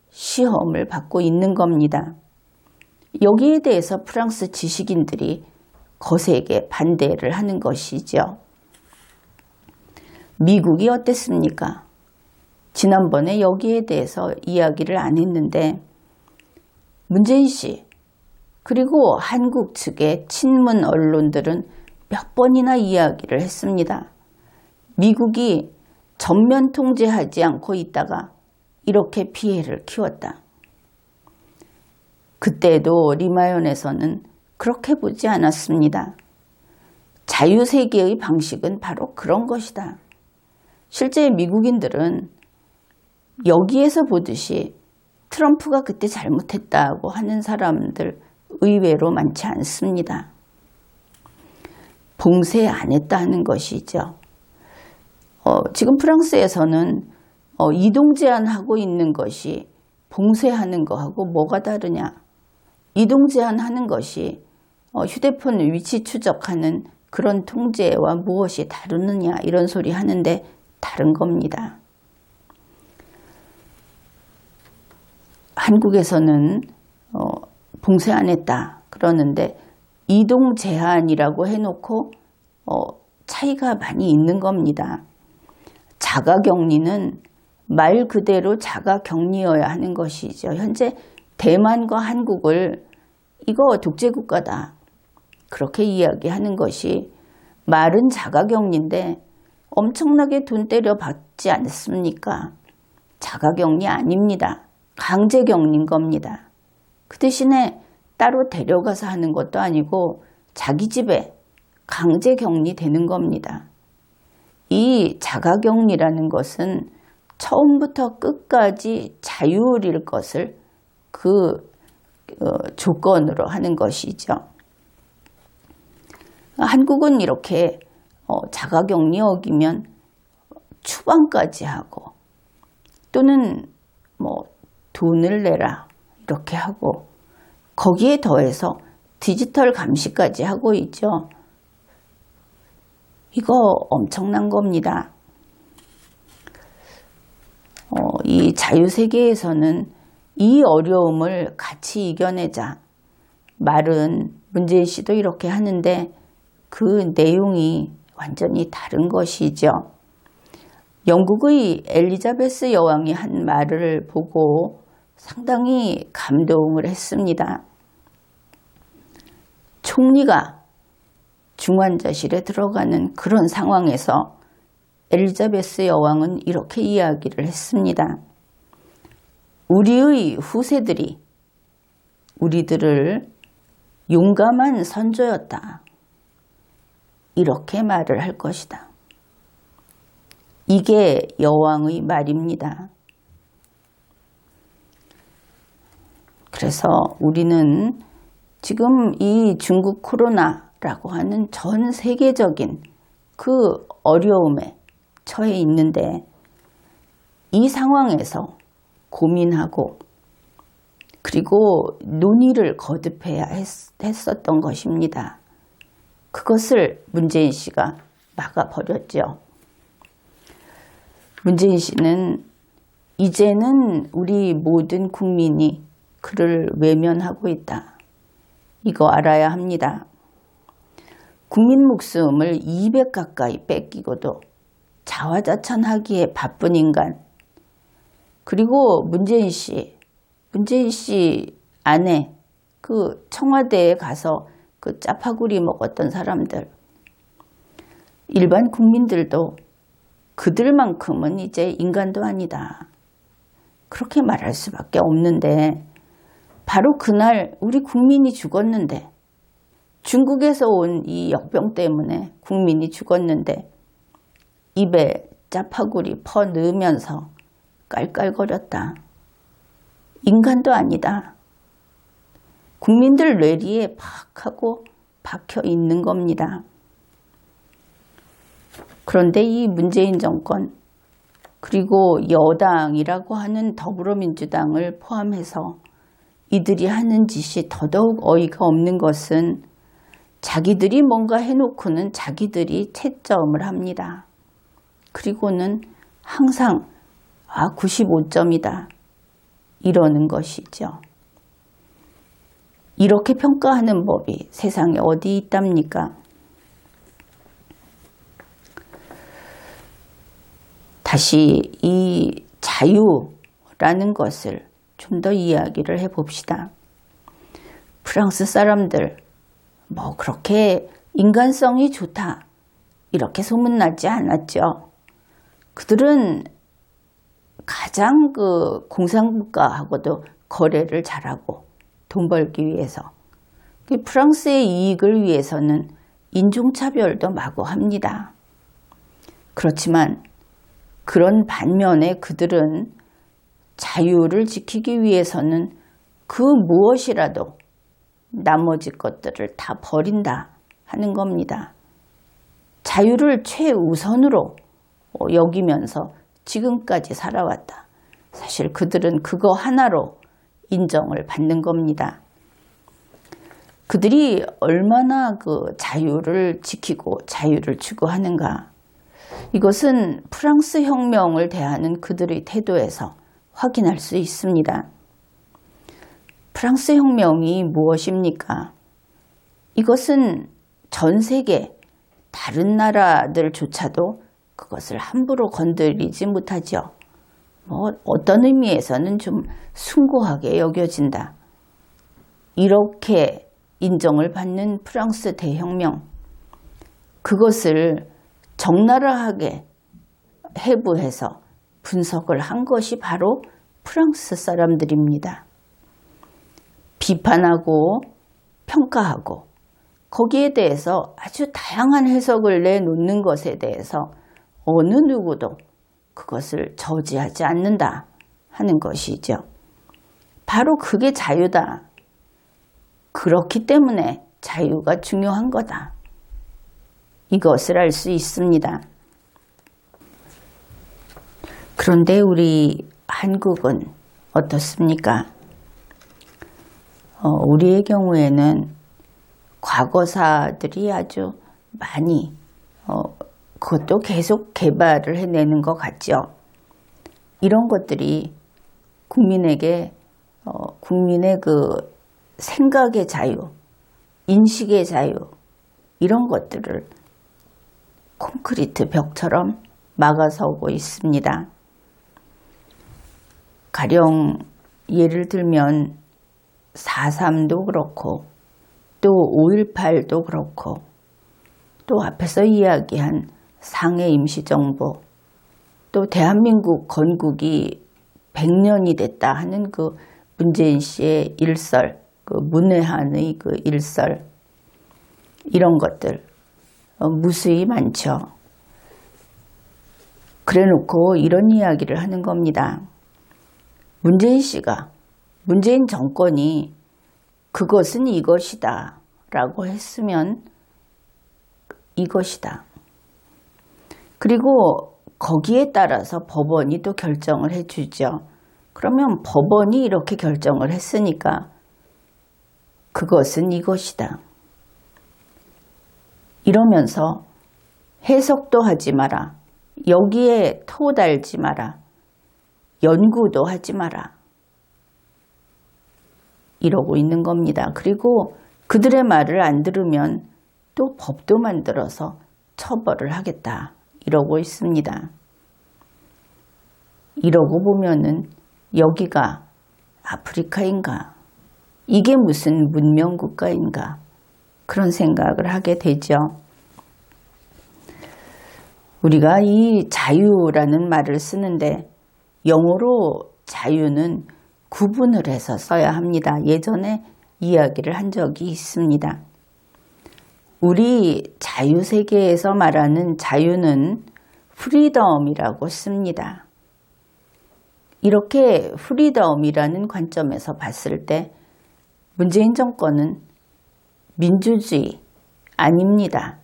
시험을 받고 있는 겁니다. 여기에 대해서 프랑스 지식인들이 거세게 반대를 하는 것이죠. 미국이 어땠습니까? 지난번에 여기에 대해서 이야기를 안 했는데, 문재인 씨 그리고 한국 측의 친문 언론들은 몇 번이나 이야기를 했습니다. 미국이 전면 통제하지 않고 있다가 이렇게 피해를 키웠다. 그때도 리마연에서는 그렇게 보지 않았습니다. 자유세계의 방식은 바로 그런 것이다. 실제 미국인들은 여기에서 보듯이 트럼프가 그때 잘못했다고 하는 사람들 의외로 많지 않습니다. 봉쇄 안 했다 하는 것이죠. 지금 프랑스에서는 이동 제한하고 있는 것이 봉쇄하는 거하고 뭐가 다르냐. 이동 제한하는 것이 휴대폰 위치 추적하는 그런 통제와 무엇이 다르느냐 이런 소리 하는데 다른 겁니다. 한국에서는 봉쇄 안 했다 그러는데 이동 제한이라고 해놓고 차이가 많이 있는 겁니다. 자가격리는 말 그대로 자가격리여야 하는 것이죠. 현재 대만과 한국을 이거 독재국가다 그렇게 이야기하는 것이 말은 자가격리인데 엄청나게 돈 때려 받지 않습니까? 자가격리 아닙니다. 강제격리인 겁니다. 그 대신에 따로 데려가서 하는 것도 아니고 자기 집에 강제격리 되는 겁니다. 이 자가격리라는 것은 처음부터 끝까지 자율일 것을 그 조건으로 하는 것이죠. 한국은 이렇게 자가격리 어기면 추방까지 하고 또는 돈을 내라 이렇게 하고 거기에 더해서 디지털 감시까지 하고 있죠. 이거 엄청난 겁니다. 이 자유세계에서는 이 어려움을 같이 이겨내자. 말은 문재인 씨도 이렇게 하는데 그 내용이 완전히 다른 것이죠. 영국의 엘리자베스 여왕이 한 말을 보고 상당히 감동을 했습니다. 총리가 중환자실에 들어가는 그런 상황에서 엘리자베스 여왕은 이렇게 이야기를 했습니다. 우리의 후세들이 우리들을 용감한 선조였다. 이렇게 말을 할 것이다. 이게 여왕의 말입니다. 그래서 우리는 지금 이 중국 코로나라고 하는 전 세계적인 그 어려움에 처해 있는데 이 상황에서 고민하고 그리고 논의를 거듭해야 했었던 것입니다. 그것을 문재인 씨가 막아버렸죠. 문재인 씨는 이제는 우리 모든 국민이 그를 외면하고 있다. 이거 알아야 합니다. 국민 목숨을 200 가까이 뺏기고도 자화자찬하기에 바쁜 인간. 그리고 문재인 씨 아내 그 청와대에 가서 그 짜파구리 먹었던 사람들. 일반 국민들도 그들만큼은 이제 인간도 아니다. 그렇게 말할 수밖에 없는데 바로 그날 우리 국민이 죽었는데 중국에서 온 이 역병 때문에 국민이 죽었는데 입에 짜파구리 퍼 넣으면서 깔깔거렸다. 인간도 아니다. 국민들 뇌리에 팍 하고 박혀 있는 겁니다. 그런데 이 문재인 정권 그리고 여당이라고 하는 더불어민주당을 포함해서 이들이 하는 짓이 더더욱 어이가 없는 것은 자기들이 뭔가 해놓고는 자기들이 채점을 합니다. 그리고는 항상 95점이다. 이러는 것이죠. 이렇게 평가하는 법이 세상에 어디 있답니까? 다시 이 자유라는 것을 좀 더 이야기를 해봅시다. 프랑스 사람들 뭐 그렇게 인간성이 좋다 이렇게 소문나지 않았죠. 그들은 가장 그 공산국가하고도 거래를 잘하고 돈 벌기 위해서 프랑스의 이익을 위해서는 인종차별도 마구 합니다. 그렇지만 그런 반면에 그들은 자유를 지키기 위해서는 그 무엇이라도 나머지 것들을 다 버린다 하는 겁니다. 자유를 최우선으로 여기면서 지금까지 살아왔다. 사실 그들은 그거 하나로 인정을 받는 겁니다. 그들이 얼마나 그 자유를 지키고 자유를 추구하는가. 이것은 프랑스 혁명을 대하는 그들의 태도에서 확인할 수 있습니다. 프랑스 혁명이 무엇입니까? 이것은 전 세계 다른 나라들조차도 그것을 함부로 건드리지 못하죠. 어떤 의미에서는 좀 숭고하게 여겨진다. 이렇게 인정을 받는 프랑스 대혁명, 그것을 적나라하게 해부해서 분석을 한 것이 바로 프랑스 사람들입니다. 비판하고 평가하고 거기에 대해서 아주 다양한 해석을 내놓는 것에 대해서 어느 누구도 그것을 저지하지 않는다 하는 것이죠. 바로 그게 자유다. 그렇기 때문에 자유가 중요한 거다. 이것을 알 수 있습니다. 그런데 우리 한국은 어떻습니까? 우리의 경우에는 과거사들이 아주 많이 그것도 계속 개발을 해내는 것 같죠. 이런 것들이 국민에게 국민의 그 생각의 자유, 인식의 자유 이런 것들을 콘크리트 벽처럼 막아서고 있습니다. 가령 예를 들면 4.3도 그렇고 또 5.18도 그렇고 또 앞에서 이야기한 상해 임시정부 또 대한민국 건국이 100년이 됐다 하는 그 문재인 씨의 일설, 그 문외한의 그 일설 이런 것들 무수히 많죠. 그래놓고 이런 이야기를 하는 겁니다. 문재인 씨가 문재인 정권이 그것은 이것이다 라고 했으면 이것이다. 그리고 거기에 따라서 법원이 또 결정을 해주죠. 그러면 법원이 이렇게 결정을 했으니까 그것은 이것이다. 이러면서 해석도 하지 마라. 여기에 토 달지 마라. 연구도 하지 마라. 이러고 있는 겁니다. 그리고 그들의 말을 안 들으면 또 법도 만들어서 처벌을 하겠다. 이러고 있습니다. 이러고 보면은 여기가 아프리카인가? 이게 무슨 문명국가인가? 그런 생각을 하게 되죠. 우리가 이 자유라는 말을 쓰는데 영어로 자유는 구분을 해서 써야 합니다. 예전에 이야기를 한 적이 있습니다. 우리 자유세계에서 말하는 자유는 프리덤이라고 씁니다. 이렇게 프리덤이라는 관점에서 봤을 때 문재인 정권은 민주주의 아닙니다.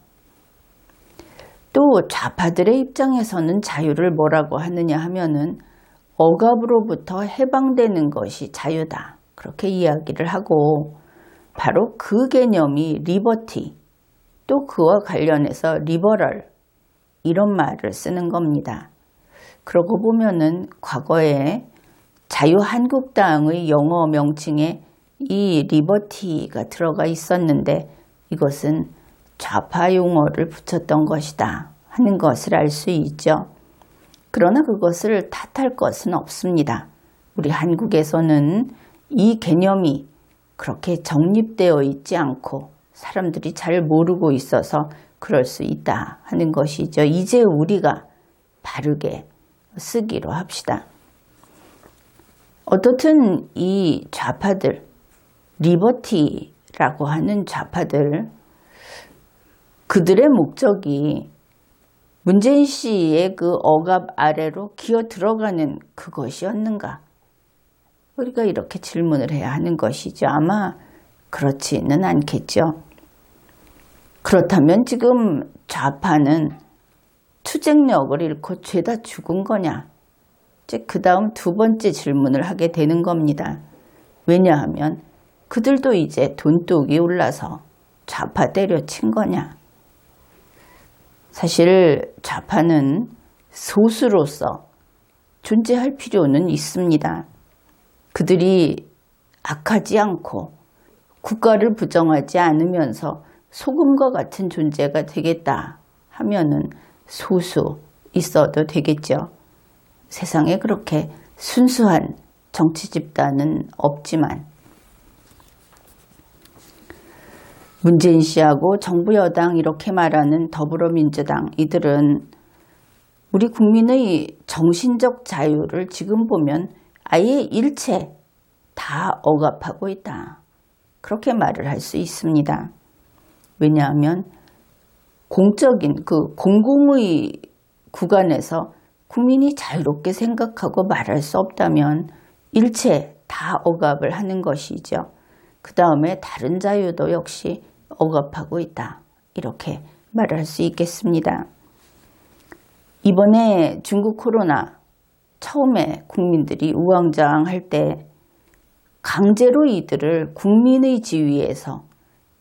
또 좌파들의 입장에서는 자유를 뭐라고 하느냐 하면은 억압으로부터 해방되는 것이 자유다. 그렇게 이야기를 하고 바로 그 개념이 리버티 또 그와 관련해서 리버럴 이런 말을 쓰는 겁니다. 그러고 보면은 과거에 자유한국당의 영어 명칭에 이 리버티가 들어가 있었는데 이것은 좌파 용어를 붙였던 것이다 하는 것을 알 수 있죠. 그러나 그것을 탓할 것은 없습니다. 우리 한국에서는 이 개념이 그렇게 정립되어 있지 않고 사람들이 잘 모르고 있어서 그럴 수 있다 하는 것이죠. 이제 우리가 바르게 쓰기로 합시다. 어떻든 이 좌파들, 리버티라고 하는 좌파들, 그들의 목적이 문재인 씨의 그 억압 아래로 기어 들어가는 그것이었는가? 우리가 이렇게 질문을 해야 하는 것이죠. 아마 그렇지는 않겠죠. 그렇다면 지금 좌파는 투쟁력을 잃고 죄다 죽은 거냐? 이제 그 다음 두 번째 질문을 하게 되는 겁니다. 왜냐하면 그들도 이제 돈독이 올라서 좌파 때려친 거냐? 사실 좌파는 소수로서 존재할 필요는 있습니다. 그들이 악하지 않고 국가를 부정하지 않으면서 소금과 같은 존재가 되겠다 하면은 소수 있어도 되겠죠. 세상에 그렇게 순수한 정치 집단은 없지만 문재인 씨하고 정부 여당 이렇게 말하는 더불어민주당, 이들은 우리 국민의 정신적 자유를 지금 보면 아예 일체 다 억압하고 있다. 그렇게 말을 할 수 있습니다. 왜냐하면 공적인 그 공공의 구간에서 국민이 자유롭게 생각하고 말할 수 없다면 일체 다 억압을 하는 것이죠. 그 다음에 다른 자유도 역시 억압하고 있다. 이렇게 말을 할 수 있겠습니다. 이번에 중국 코로나 처음에 국민들이 우왕좌왕할 때 강제로 이들을 국민의 지위에서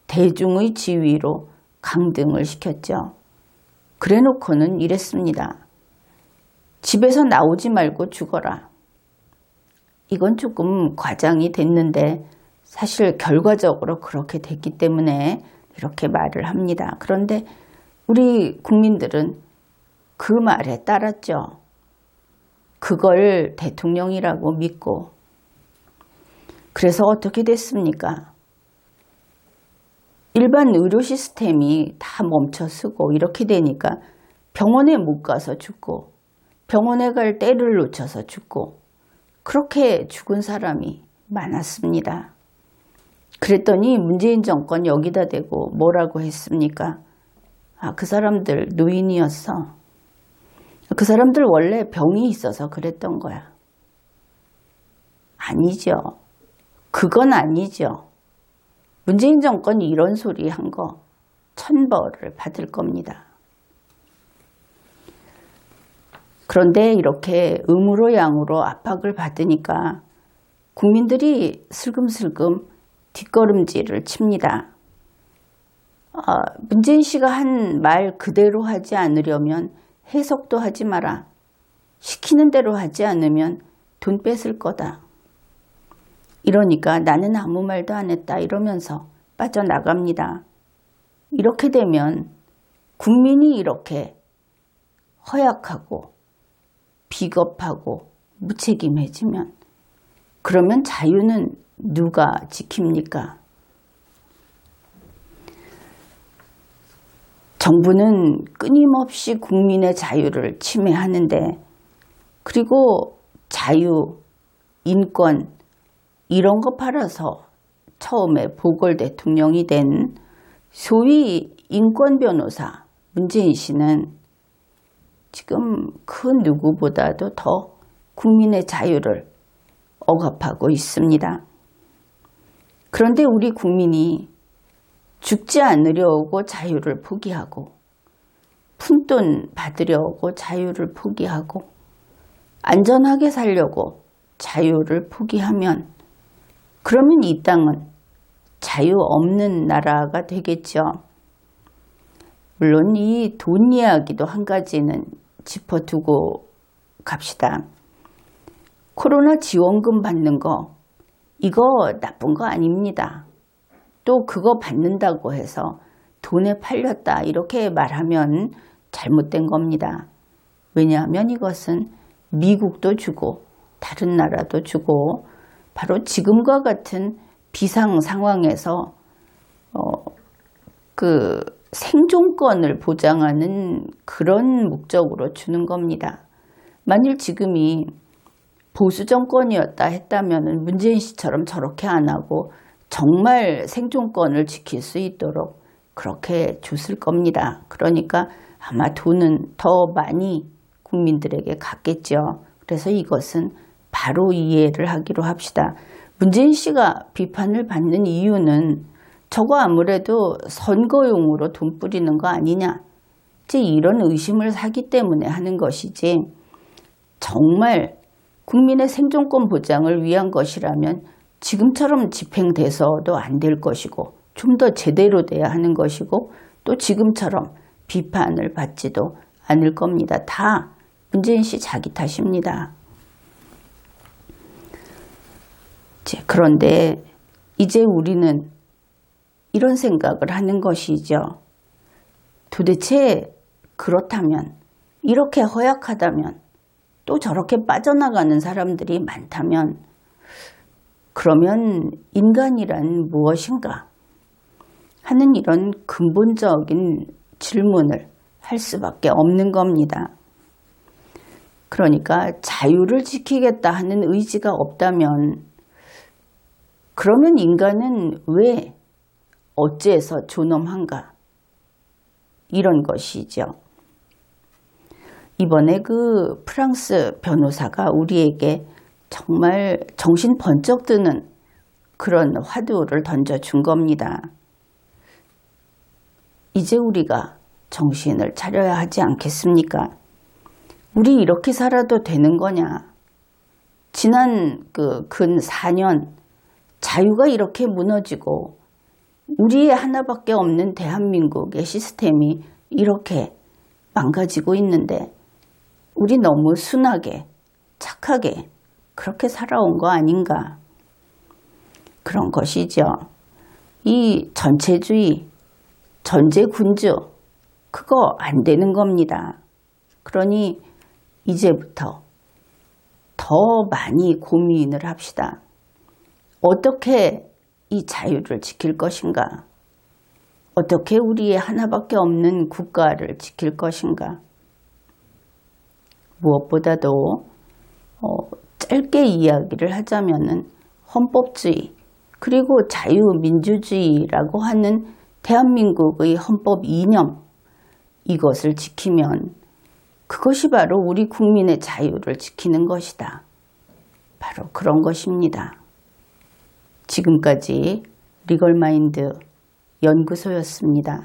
대중의 지위로 강등을 시켰죠. 그래놓고는 이랬습니다. 집에서 나오지 말고 죽어라. 이건 조금 과장이 됐는데 사실 결과적으로 그렇게 됐기 때문에 이렇게 말을 합니다. 그런데 우리 국민들은 그 말에 따랐죠. 그걸 대통령이라고 믿고. 그래서 어떻게 됐습니까? 일반 의료 시스템이 다 멈춰서고 이렇게 되니까 병원에 못 가서 죽고 병원에 갈 때를 놓쳐서 죽고 그렇게 죽은 사람이 많았습니다. 그랬더니 문재인 정권 여기다 대고 뭐라고 했습니까? 아, 그 사람들 노인이었어. 그 사람들 원래 병이 있어서 그랬던 거야. 아니죠. 그건 아니죠. 문재인 정권이 이런 소리 한 거 천벌을 받을 겁니다. 그런데 이렇게 음으로 양으로 압박을 받으니까 국민들이 슬금슬금 뒷걸음질을 칩니다. 문재인 씨가 한 말 그대로 하지 않으려면 해석도 하지 마라. 시키는 대로 하지 않으면 돈 뺏을 거다. 이러니까 나는 아무 말도 안 했다 이러면서 빠져나갑니다. 이렇게 되면 국민이 이렇게 허약하고 비겁하고 무책임해지면 그러면 자유는 누가 지킵니까? 정부는 끊임없이 국민의 자유를 침해하는데 그리고 자유, 인권 이런 거 팔아서 처음에 보궐 대통령이 된 소위 인권 변호사 문재인 씨는 지금 그 누구보다도 더 국민의 자유를 억압하고 있습니다. 그런데 우리 국민이 죽지 않으려고 자유를 포기하고 푼돈 받으려고 자유를 포기하고 안전하게 살려고 자유를 포기하면 그러면 이 땅은 자유 없는 나라가 되겠죠. 물론 이 돈 이야기도 한 가지는 짚어두고 갑시다. 코로나 지원금 받는 거 이거 나쁜 거 아닙니다. 또 그거 받는다고 해서 돈에 팔렸다 이렇게 말하면 잘못된 겁니다. 왜냐하면 이것은 미국도 주고 다른 나라도 주고 바로 지금과 같은 비상 상황에서 그 생존권을 보장하는 그런 목적으로 주는 겁니다. 만일 지금이 보수 정권이었다 했다면 문재인 씨처럼 저렇게 안 하고 정말 생존권을 지킬 수 있도록 그렇게 줬을 겁니다. 그러니까 아마 돈은 더 많이 국민들에게 갔겠죠. 그래서 이것은 바로 이해를 하기로 합시다. 문재인 씨가 비판을 받는 이유는 저거 아무래도 선거용으로 돈 뿌리는 거 아니냐, 이제 이런 의심을 사기 때문에 하는 것이지, 정말 국민의 생존권 보장을 위한 것이라면 지금처럼 집행돼서도 안 될 것이고 좀 더 제대로 돼야 하는 것이고 또 지금처럼 비판을 받지도 않을 겁니다. 다 문재인 씨 자기 탓입니다. 그런데 이제 우리는 이런 생각을 하는 것이죠. 도대체 그렇다면, 이렇게 허약하다면, 또 저렇게 빠져나가는 사람들이 많다면, 그러면 인간이란 무엇인가 하는 이런 근본적인 질문을 할 수밖에 없는 겁니다. 그러니까 자유를 지키겠다 하는 의지가 없다면, 그러면 인간은 왜 어째서 존엄한가? 이런 것이죠. 이번에 그 프랑스 변호사가 우리에게 정말 정신 번쩍 드는 그런 화두를 던져준 겁니다. 이제 우리가 정신을 차려야 하지 않겠습니까? 우리 이렇게 살아도 되는 거냐? 지난 근 4년 자유가 이렇게 무너지고 우리의 하나밖에 없는 대한민국의 시스템이 이렇게 망가지고 있는데 우리 너무 순하게, 착하게 그렇게 살아온 거 아닌가? 그런 것이죠. 이 전체주의, 전제군주, 그거 안 되는 겁니다. 그러니 이제부터 더 많이 고민을 합시다. 어떻게 이 자유를 지킬 것인가? 어떻게 우리의 하나밖에 없는 국가를 지킬 것인가? 무엇보다도 짧게 이야기를 하자면은 헌법주의 그리고 자유민주주의라고 하는 대한민국의 헌법 이념, 이것을 지키면 그것이 바로 우리 국민의 자유를 지키는 것이다. 바로 그런 것입니다. 지금까지 리걸마인드 연구소였습니다.